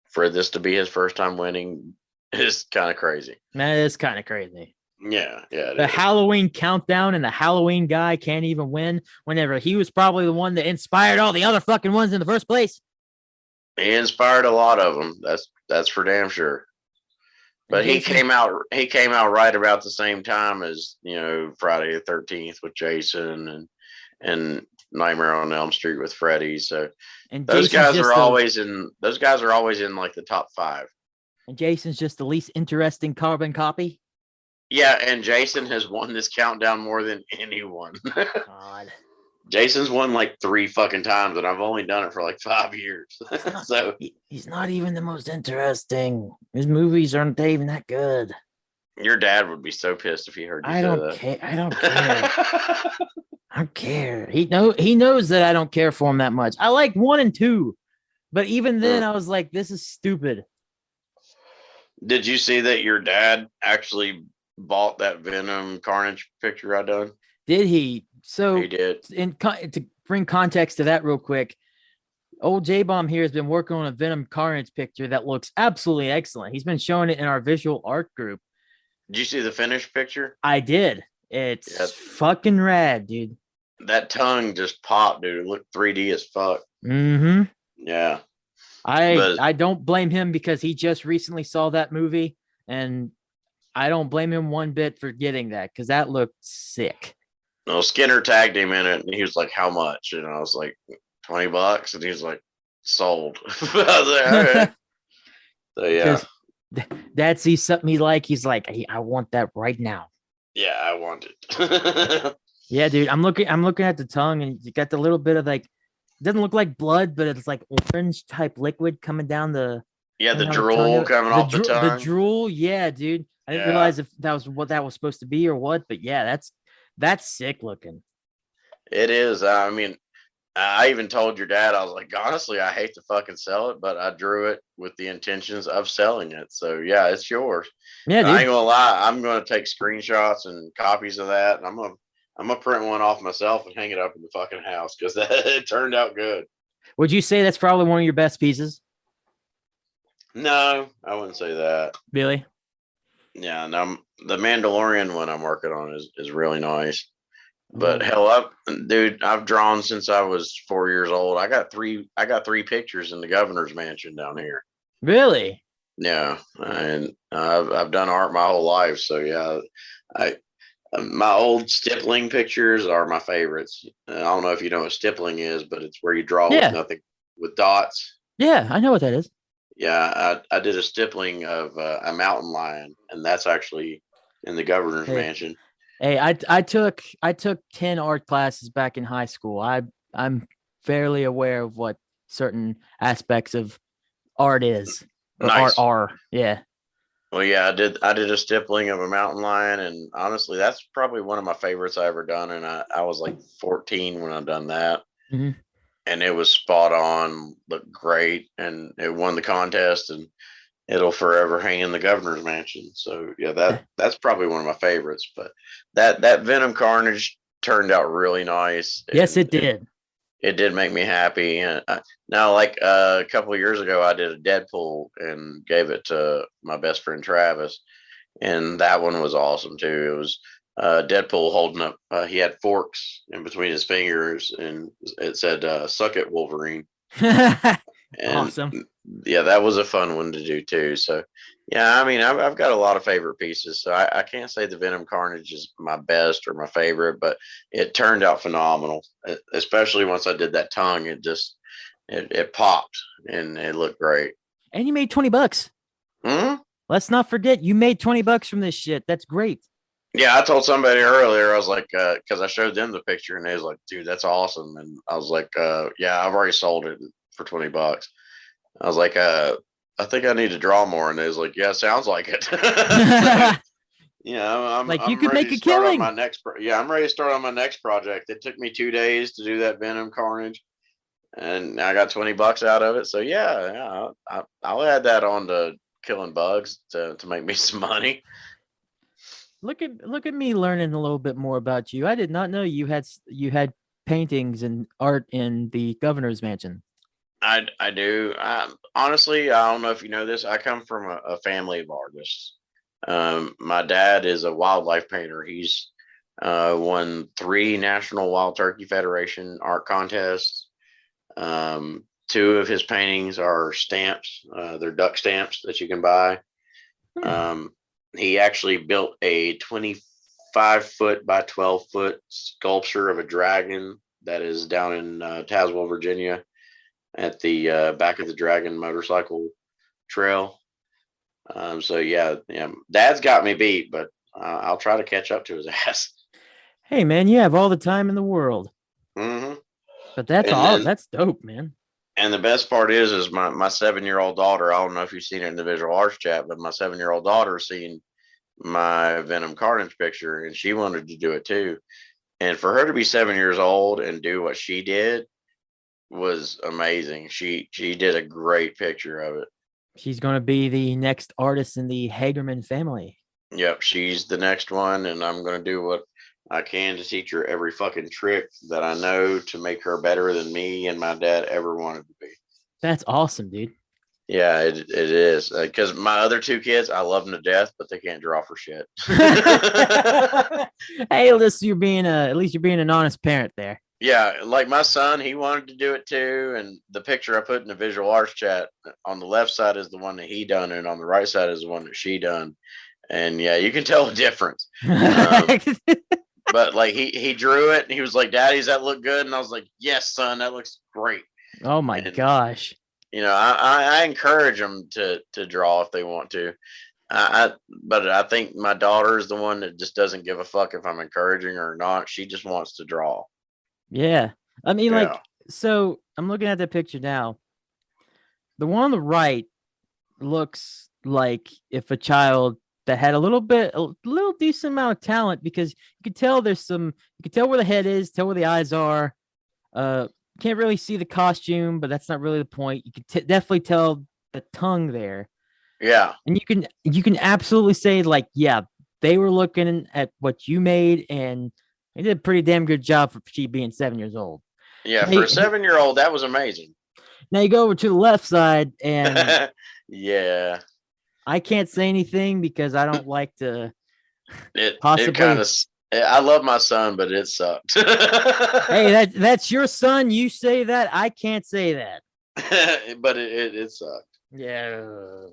for this to be his first time winning is kind of crazy.
That is kind of crazy.
Yeah,
The Halloween countdown and the Halloween guy can't even win whenever he was probably the one that inspired all the other fucking ones in the first place.
He inspired a lot of them. That's for damn sure. But he came out right about the same time as, Friday the 13th with Jason and Nightmare on Elm Street with Freddy. So those guys are always in like the top 5.
And Jason's just the least interesting carbon copy.
Yeah, and Jason has won this countdown more than anyone.
God.
Jason's won like 3 fucking times, and I've only done it for like 5 years. So
he's not even the most interesting. His movies aren't even that good.
Your dad would be so pissed if he heard you
say that. I don't care. I don't care. He knows that I don't care for him that much. I like 1 and 2, but even then, I was like, this is stupid.
Did you see that your dad actually bought that Venom Carnage picture I done?
Did he? So
he did.
To bring context to that real quick, old Jbomb here has been working on a Venom Carnage picture that looks absolutely excellent. He's been showing it in our visual art group.
Did you see the finished picture?
I did. It's fucking rad, dude.
That tongue just popped, dude. It looked 3D as fuck.
Mm-hmm.
Yeah.
I don't blame him because he just recently saw that movie, and I don't blame him one bit for getting that because that looked sick.
Well, Skinner tagged him in it, and he was like, "How much?" And I was like, $20, and he was like, "Sold." I was like, "All right." So yeah,
Dad sees something he like. He's like, hey, "I want that right now."
Yeah, I want it.
Yeah, dude. I'm looking at the tongue, and you got the little bit of like, it doesn't look like blood, but it's like orange type liquid coming down the.
Yeah, the drool coming off the tongue.
The drool, yeah, dude. I didn't realize if that was what that was supposed to be or what, but yeah, that's sick looking.
It is. I mean, I even told your dad, I was like, honestly, I hate to fucking sell it, but I drew it with the intentions of selling it. So yeah, it's yours.
Yeah, dude.
I ain't gonna lie. I'm gonna take screenshots and copies of that, and I'm gonna print one off myself and hang it up in the fucking house because it turned out good.
Would you say that's probably one of your best pieces?
No, I wouldn't say that.
Really?
Yeah, no, the Mandalorian one I'm working on is really nice. But hell, dude, I've drawn since I was 4 years old. I got three pictures in the governor's mansion down here.
Really?
Yeah, and I've done art my whole life. So yeah, my old stippling pictures are my favorites. I don't know if you know what stippling is, but it's where you draw with nothing, with dots.
Yeah, I know what that is.
Yeah, I did a stippling of a mountain lion, and that's actually in the governor's mansion.
Hey, I took 10 art classes back in high school. I'm fairly aware of what certain aspects of art is.
Nice.
Art are. Yeah.
Well, yeah, I did a stippling of a mountain lion, and honestly, that's probably one of my favorites I ever done. And I was like 14 when I done that.
Mm-hmm.
And it was spot on, looked great, and it won the contest, and it'll forever hang in the governor's mansion. So yeah, that's probably one of my favorites. But that Venom Carnage turned out really nice.
Yes, it did.
It did make me happy. And now, like a couple of years ago, I did a Deadpool and gave it to my best friend Travis, and that one was awesome too. It was Deadpool holding up. He had forks in between his fingers, and it said "Suck it, Wolverine." And
awesome.
Yeah, that was a fun one to do too. So yeah, I mean, I've got a lot of favorite pieces. So I can't say the Venom Carnage is my best or my favorite, but it turned out phenomenal. Especially once I did that tongue, it popped and it looked great.
And you made $20.
Hmm?
Let's not forget you made $20 from this shit. That's great.
Yeah, I told somebody earlier, I was like, because I showed them the picture and they was like, dude, that's awesome. And I was like, yeah, I've already sold it for $20. I was like, I think I need to draw more. And they was like, yeah, sounds like it. So, yeah, I'm
like
I'm
you could
ready
make a
to start
killing.
On my next I'm ready to start on my next project. It took me 2 days to do that Venom Carnage, and I got $20 out of it. So yeah, I'll add that on to killing bugs to make me some money.
Look at me learning a little bit more about you. I did not know you had paintings and art in the governor's mansion.
I do. Honestly, I don't know if you know this. I come from a family of artists. My dad is a wildlife painter. He's won 3 National Wild Turkey Federation art contests. Two of his paintings are stamps. They're duck stamps that you can buy.
Hmm.
Um, he actually built a 25-foot by 12-foot sculpture of a dragon that is down in Tazewell, Virginia, at the back of the Dragon motorcycle trail. So yeah, Dad's got me beat, but I'll try to catch up to his ass.
Hey, man, you have all the time in the world,
hmm
but that's
And
all.
then
That's dope, man.
and the best part is my 7-year-old daughter. I don't know if you've seen it in the visual arts chat, but my 7-year-old daughter seen my Venom Carnage picture, and she wanted to do it too. And for her to be 7 years old and do what she did was amazing. She did a great picture of it.
She's going to be the next artist in the Hagerman family.
Yep, she's the next one, and I'm gonna do what I can to teach her every fucking trick that I know to make her better than me and my dad ever wanted to be.
That's awesome, dude.
Yeah, it is because my other 2 kids, I love them to death, but they can't draw for shit.
Hey, at least you're being an honest parent there.
Yeah, like my son, he wanted to do it too. And the picture I put in the visual arts chat on the left side is the one that he done, and on the right side is the one that she done. And yeah, you can tell the difference. But like he drew it, and he was like, "Daddy, does that look good?" And I was like, "Yes, son, that looks great."
Oh my
And
gosh.
I encourage them to draw if they want to. But I think my daughter is the one that just doesn't give a fuck if I'm encouraging her or not. She just wants to draw.
Yeah. I mean,
Yeah.
like, so I'm looking at the picture now. The one on the right looks like if a child that had a little decent amount of talent, because you could tell you could tell where the head is, tell where the eyes are. Uh, can't really see the costume, but that's not really the point. You can definitely tell the tongue there,
Yeah.
and you can absolutely say like, yeah, they were looking at what you made, and they did a pretty damn good job for she being 7 years old.
Yeah.
Now
For a
you,
7 year old, that was amazing.
now you go over to the left side, and
Yeah.
I can't say anything because I don't like to
It kind
possibly.
of. I love my son, but it sucked.
Hey, that's your son. You say that. I can't say that.
But it sucked.
Yeah,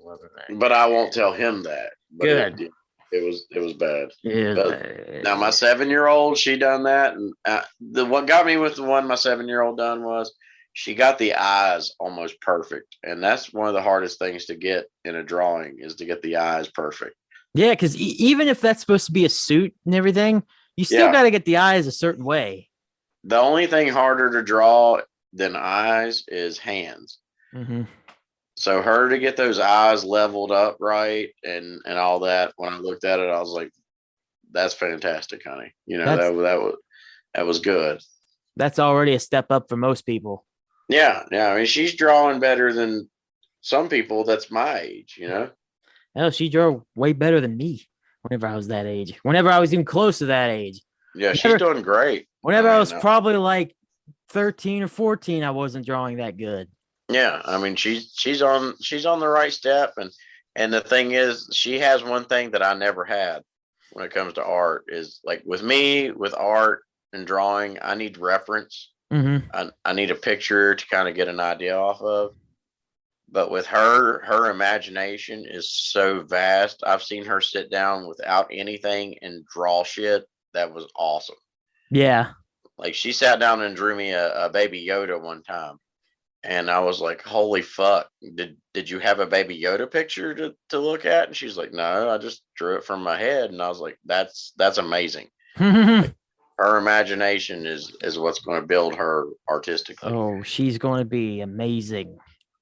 wasn't that
But I won't tell him that. But
good?
it was bad.
Is
But now my
bad.
7 year old, she done that, and the what got me with the one my 7 year old done was she got the eyes almost perfect, and that's one of the hardest things to get in a drawing is to get the eyes perfect.
Yeah, because even if that's supposed to be a suit and everything, you still
Yeah,
got to get the eyes a certain way.
the only thing harder to draw than eyes is hands.
Mm-hmm.
So her to get those eyes leveled up right and all that. When I looked at it, I was like, "That's fantastic, honey."
That's
That was good.
that's already a step up for most people.
Yeah, yeah. I mean, she's drawing better than some people that's my age.
Hell, she drew way better than me whenever I was that age. Whenever I was even close to that age.
Yeah, she's
Whenever
doing great. I
whenever I was
mean,
probably like 13 or 14, I wasn't drawing that good.
yeah. I mean, she's on the right step, and the thing is, she has one thing that I never had when it comes to art is like with me with art and drawing, I need reference.
Mm-hmm.
I need a picture to kind of get an idea off of. But with her imagination is so vast. I've seen her sit down without anything and draw shit that was awesome.
Yeah.
Like she sat down and drew me a baby Yoda one time, and I was like, "Holy fuck! Did you have a baby Yoda picture to look at?" And she's like, "No, I just drew it from my head." And I was like, "That's amazing." Like her imagination is what's going to build her artistically.
Oh, she's going to be amazing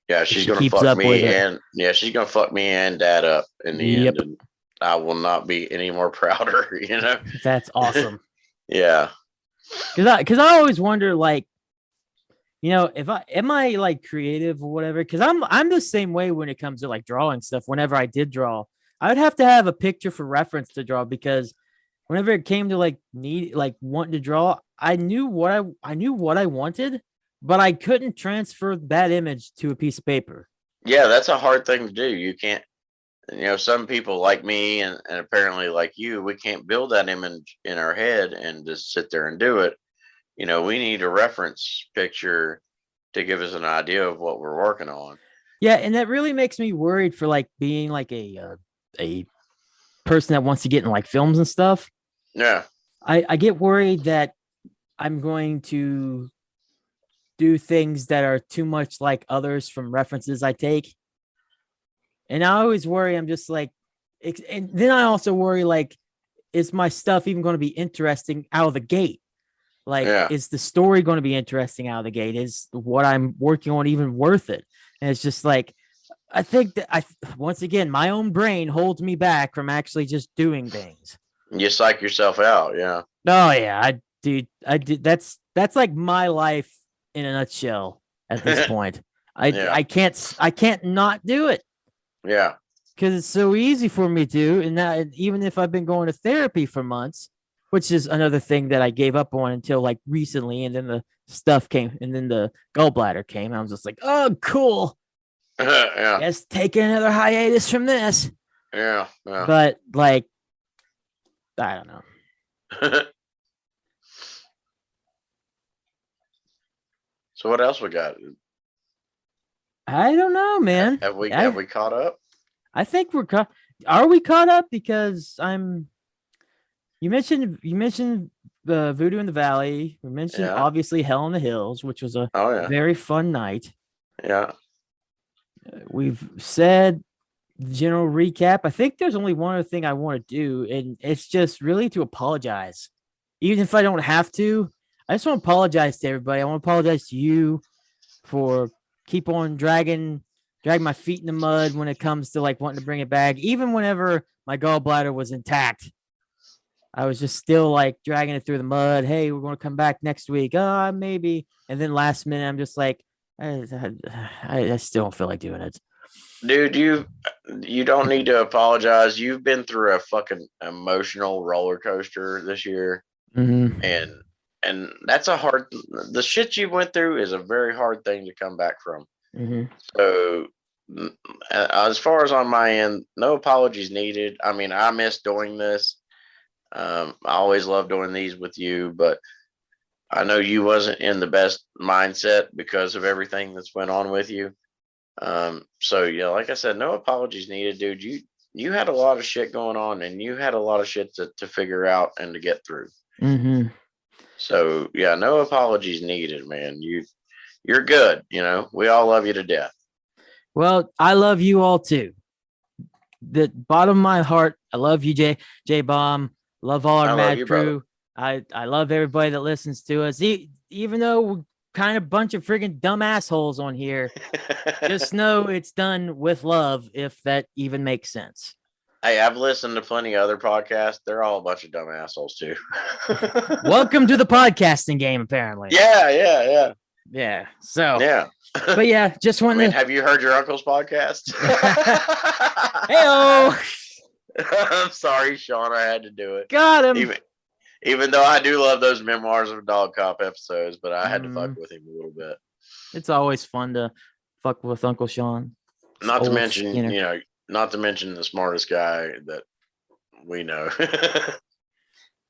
Yeah,
if
she's
she
gonna
keeps
fuck
up with
me
it.
and yeah, she's gonna fuck me and dad up in the end,
Yep.
and I will not be any more prouder.
That's awesome.
Yeah.
Cause I always wonder, like, if I am I like creative or whatever, because I'm the same way when it comes to like drawing stuff. Whenever I did draw, I would have to have a picture for reference to draw, because whenever it came to like wanting to draw, I knew what I wanted, but I couldn't transfer that image to a piece of paper.
Yeah, that's a hard thing to do. You can't, some people like me and apparently like you, we can't build that image in our head and just sit there and do it. We need a reference picture to give us an idea of what we're working on.
Yeah, and that really makes me worried for like being like a person that wants to get in like films and stuff.
Yeah.
I get worried that I'm going to do things that are too much like others from references I take. And I always worry, I'm just like, and then I also worry, like, is my stuff even going to be interesting out of the gate? Like,
Yeah.
is the story going to be interesting out of the gate? Is what I'm working on even worth it? And it's just like, I think that once again, my own brain holds me back from actually just doing things.
You psych yourself out. Yeah.
Oh yeah, I did. That's like my life in a nutshell at this point.
Yeah.
I can't not do it.
Yeah.
Because it's so easy for me to, and that even if I've been going to therapy for months, which is another thing that I gave up on until like recently, and then the stuff came, and then the gallbladder came. I was just like, oh, cool.
Yeah.
Guess taking another hiatus from this.
Yeah. Yeah.
But like, I don't know.
So what else we got?
I don't know, man.
Have we caught up?
I think we're caught. Are we caught up? Because you mentioned the Voodoo in the Valley. We mentioned obviously Hell in the Hills, which was a very fun night.
Yeah.
We've said the general recap. I think there's only one other thing I want to do, and it's just really to apologize. Even if I don't have to, I just want to apologize to everybody. I want to apologize to you for keep on dragging my feet in the mud when it comes to like wanting to bring it back. Even whenever my gallbladder was intact, I was just still like dragging it through the mud. Hey, we're going to come back next week. Maybe. And then last minute, I'm just like, I still don't feel like doing it.
Dude, you don't need to apologize. You've been through a fucking emotional roller coaster this year.
Mm-hmm.
And that's the shit you went through is a very hard thing to come back from.
Mm-hmm.
So as far as on my end, no apologies needed. I mean, I miss doing this. I always love doing these with you, but I know you wasn't in the best mindset because of everything that's went on with you. So yeah, like I said, no apologies needed, dude. You had a lot of shit going on, and you had a lot of shit to figure out and to get through.
Mm-hmm.
So yeah, no apologies needed, man. You're good. We all love you to death.
Well, I love you all too. The bottom of my heart, I love you, Jbomb. Love all our mad crew. Brother. I love everybody that listens to us. Even though we're kind of a bunch of friggin' dumb assholes on here, just know it's done with love, if that even makes sense.
Hey, I've listened to plenty of other podcasts. They're all a bunch of dumb assholes too.
Welcome to the podcasting game, apparently.
Yeah.
So
yeah.
But yeah, just wanted
have you heard your uncle's podcast?
Hey-o.
I'm sorry, Sean. I had to do it.
Got him.
Even though I do love those Memoirs of a Dog Cop episodes, but I had to fuck with him a little bit.
It's always fun to fuck with Uncle Sean.
Not to mention the smartest guy that we know.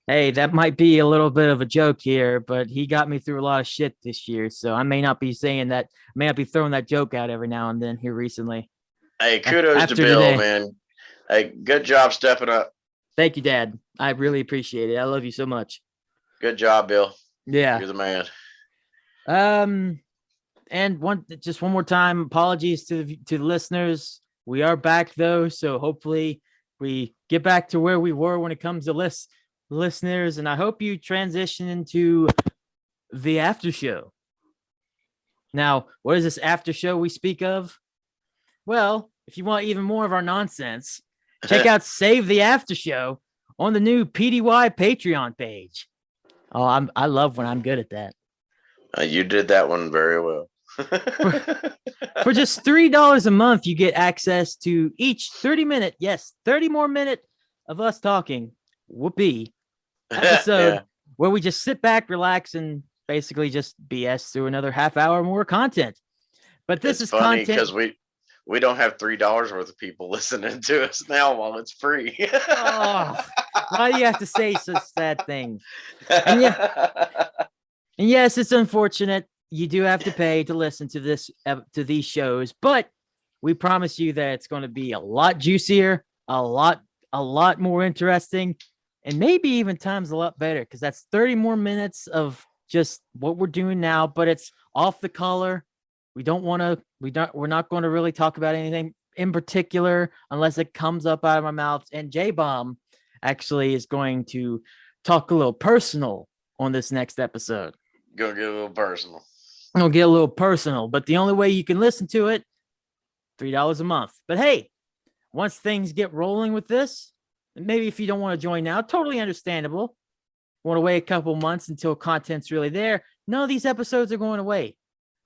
Hey, that might be a little bit of a joke here, but he got me through a lot of shit this year. So I may not be saying that, may not be throwing that joke out every now and then here recently.
Hey, kudos to Bill, today. Man. Hey, good job stepping up.
Thank you, Dad. I really appreciate it. I love you so much.
Good job, Bill.
Yeah.
You're the man.
And one more time, apologies to the listeners. We are back though, so hopefully we get back to where we were when it comes to listeners, and I hope you transition into the after show. Now, what is this after show we speak of? Well, if you want even more of our nonsense, check out Save the After Show on the new PDY Patreon page. Oh, I love when I'm good at that.
You did that one very well.
For just $3 a month, you get access to each 30 more minute of us talking. Whoopee. Episode where we just sit back, relax, and basically just BS through another half hour more content. But this is
funny
content
because we don't have $3 worth of people listening to us now while it's free.
Oh, why do you have to say such sad things? And yes, it's unfortunate. You do have to pay to listen to these shows, but we promise you that it's going to be a lot juicier, a lot more interesting, and maybe even times a lot better because that's 30 more minutes of just what we're doing now, but it's off the color. We're not going to really talk about anything in particular unless it comes up out of my mouth. And Jbomb actually is going to talk a little personal on this next episode.
Gonna get a little personal.
I'll get a little personal, but the only way you can listen to it, $3 a month. But hey, once things get rolling with this, maybe if you don't want to join now, totally understandable. Want to wait a couple months until content's really there. None of these episodes are going away.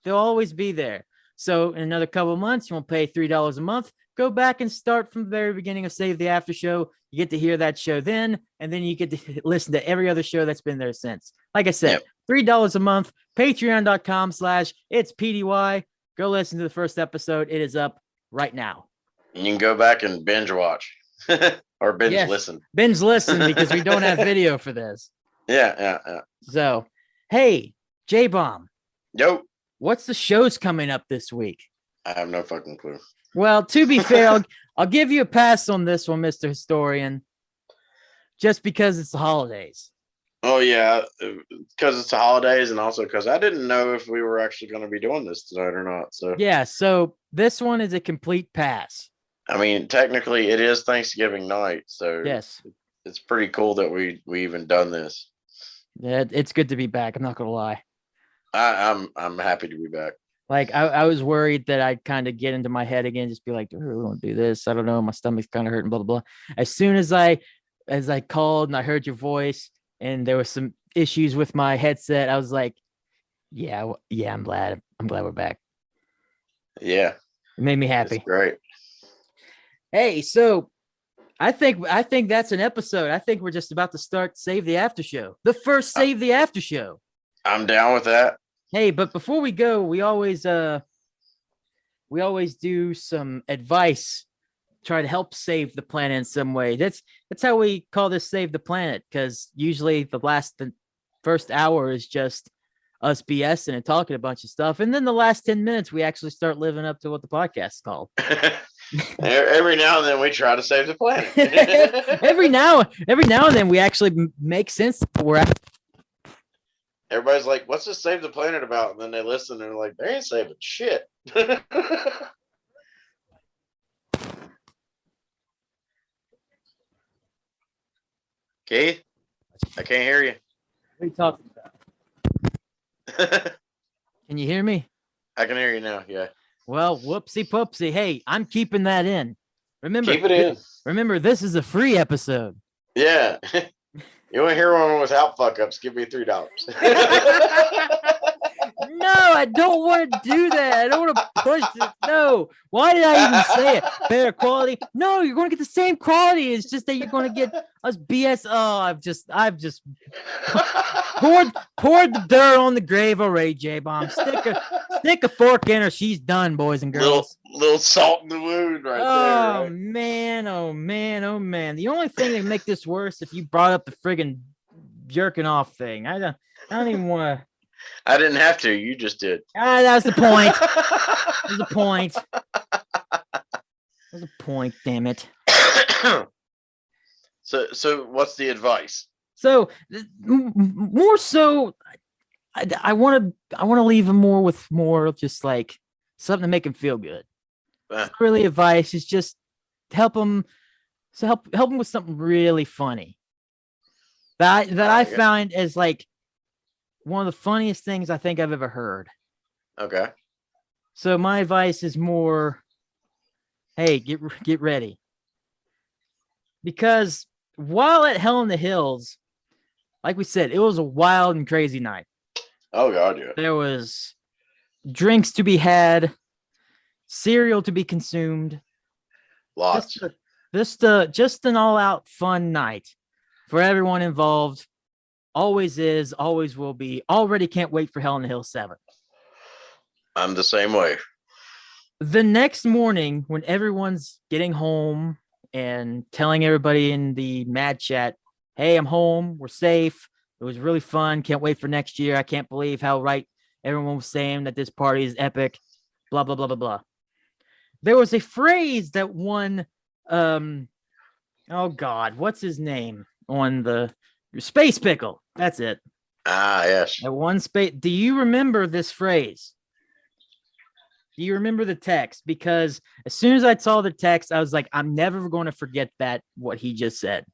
They'll always be there. So in another couple of months, you won't pay $3 a month. Go back and start from the very beginning of Save the After Show. You get to hear that show then, and then you get to listen to every other show that's been there since. Like I said, $3 a month, patreon.com/itspdy. Go listen to the first episode. It is up right now.
You can go back and binge watch or binge listen.
Binge listen because we don't have video for this.
Yeah.
So, hey, Jbomb.
Yo.
What's the shows coming up this week?
I have no fucking clue.
Well, to be fair, I'll give you a pass on this one, Mr. Historian, just because it's the holidays.
Oh, yeah, because it's the holidays and also because I didn't know if we were actually going to be doing this tonight or not. So
yeah, so this one is a complete pass.
I mean, technically, it is Thanksgiving night, so
yes,
it's pretty cool that we even done this.
Yeah, it's good to be back. I'm not gonna lie.
I'm happy to be back.
Like I was worried that I'd kind of get into my head again, just be like, we won't do this. I don't know. My stomach's kind of hurting, blah, blah, blah. As soon as I called and I heard your voice and there was some issues with my headset, I was like, yeah, I'm glad we're back.
Yeah.
It made me happy.
It's great.
Hey, so I think that's an episode. I think we're just about to start Save the After Show. The first Save the After Show. I'm
down with that.
Hey, but before we go, we always do some advice, try to help save the planet in some way. That's how we call this Save the Planet, because usually the first hour is just us BSing and talking a bunch of stuff, and then the last 10 minutes we actually start living up to what the podcast is called.
Every now and then we try to save the planet.
every now and then we actually make sense.
Everybody's like, what's this Save the Planet about? And then they listen and they're like, they ain't saving shit. Keith? I can't hear you.
What are you talking about? Can you hear me?
I can hear you now, yeah.
Well, whoopsie poopsie. Hey, I'm keeping that in. Remember,
keep it in.
Remember, this is a free episode.
Yeah. You want to hear one without fuck ups? Give me $3.
No, I don't want to do that. I don't want to push it. No. Why did I even say it? Better quality? No, you're going to get the same quality. It's just that you're going to get us BS. Oh, I've just poured the dirt on the grave already, Jbomb. Stick a fork in her. She's done, boys and girls.
Little salt in the wound right there. Right?
Man, oh man, oh man. The only thing that make this worse if you brought up the friggin' jerking off thing. I don't even want to.
I didn't have to. You just did.
That's the point. That's the point. That's the point. Damn it.
So what's the advice?
So more so, I want to leave him more with more just like something to make him feel good. It's not really advice. It's just help him. So help him with something really funny. That I find as like one of the funniest things I think I've ever heard.
Okay.
So my advice is more, hey, get ready. Because while at Hell in the Hills, like we said, it was a wild and crazy night.
Oh God, yeah.
There was drinks to be had, cereal to be consumed.
Lots.
Just an all-out fun night for everyone involved. Always is, always will be. Already can't wait for Hell in the Hill 7.
I'm the same way.
The next morning, when everyone's getting home and telling everybody in the mad chat, hey, I'm home, we're safe, it was really fun, can't wait for next year, I can't believe how right everyone was saying that this party is epic, blah, blah, blah, blah, blah. There was a phrase that one, oh God, what's his name on the Space Pickle? That's it.
Ah, yes.
At one space. Do you remember this phrase? Do you remember the text? Because as soon as I saw the text, I was like, I'm never going to forget that, what he just said.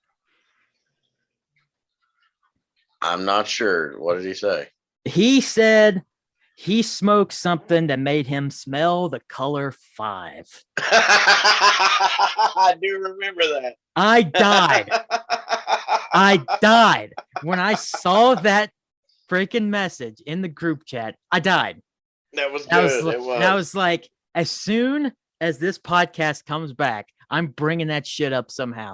I'm not sure. What did he say?
He said he smoked something that made him smell the color 5.
I do remember that.
I died. I died when I saw that freaking message in the group chat. I died.
That was good. It was.
And I was like, as soon as this podcast comes back, I'm bringing that shit up somehow,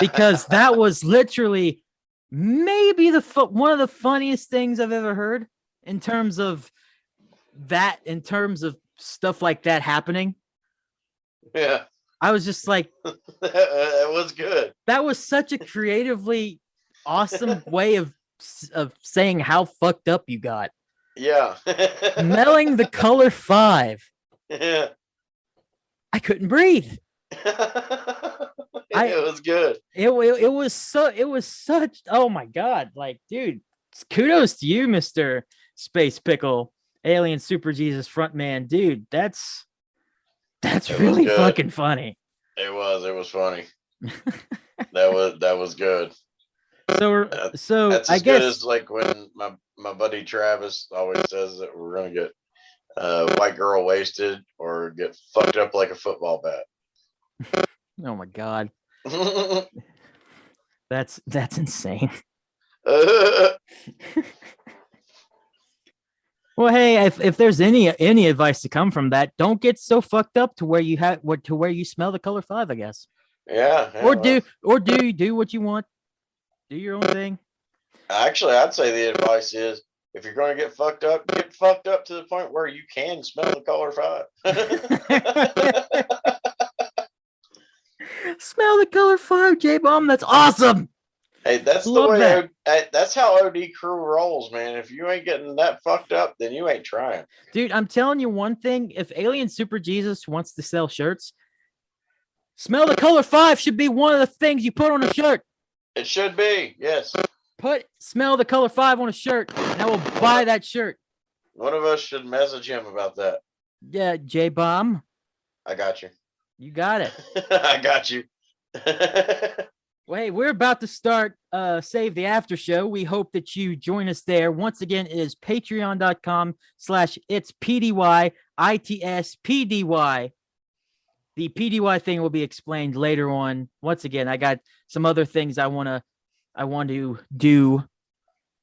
because that was literally maybe one of the funniest things I've ever heard in terms of stuff like that happening.
Yeah.
I was just like,
that was good.
That was such a creatively awesome way of saying how fucked up you got.
Yeah.
Smelling the color 5.
Yeah.
I couldn't breathe.
It was good.
It was such, oh my God. Like, dude, kudos to you, Mr. Space Pickle, Alien Super Jesus frontman. Dude, that's really fucking funny.
It was funny. that was good.
So
that's
I
as
guess
good as like when my buddy Travis always says that we're gonna get white girl wasted or get fucked up like a football bat.
Oh my God. That's insane. Well, hey, if there's any advice to come from that, don't get so fucked up to where you smell the color 5, I guess.
Yeah.
Or do what you want. Do your own thing.
Actually, I'd say the advice is, if you're going to get fucked up to the point where you can smell the color 5.
Smell the color 5, J-Bomb. That's awesome.
Hey, that's the way. That's how OD crew rolls, man. If you ain't getting that fucked up, then you ain't trying.
Dude, I'm telling you one thing. If Alien Super Jesus wants to sell shirts, smell the color 5 should be one of the things you put on a shirt.
It should be, yes.
Smell the color 5 on a shirt, and I will buy that shirt.
One of us should message him about that.
Yeah, J-Bomb.
I got you.
You got it.
I got you.
Well, hey, we're about to start Save the After Show. We hope that you join us there. Once again, it is patreon.com/itspdyitspdy. The PDY thing will be explained later on. Once again, I got some other things I want to do.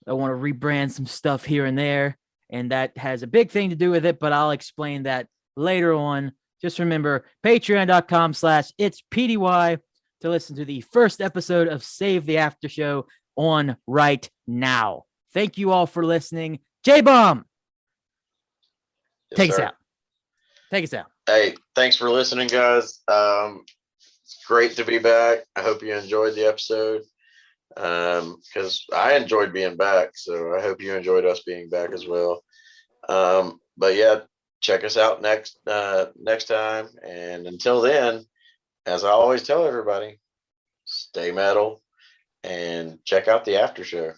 I want to rebrand some stuff here and there, and that has a big thing to do with it, but I'll explain that later on. Just remember, patreon.com/itspdy to listen to the first episode of Save the After Show on right now. Thank you all for listening. J-Bomb, take us out. Take us out.
Hey, thanks for listening, guys. It's great to be back. I hope you enjoyed the episode, because I enjoyed being back. So I hope you enjoyed us being back as well. But yeah, check us out next time. And until then, as I always tell everybody, stay metal and check out the after show.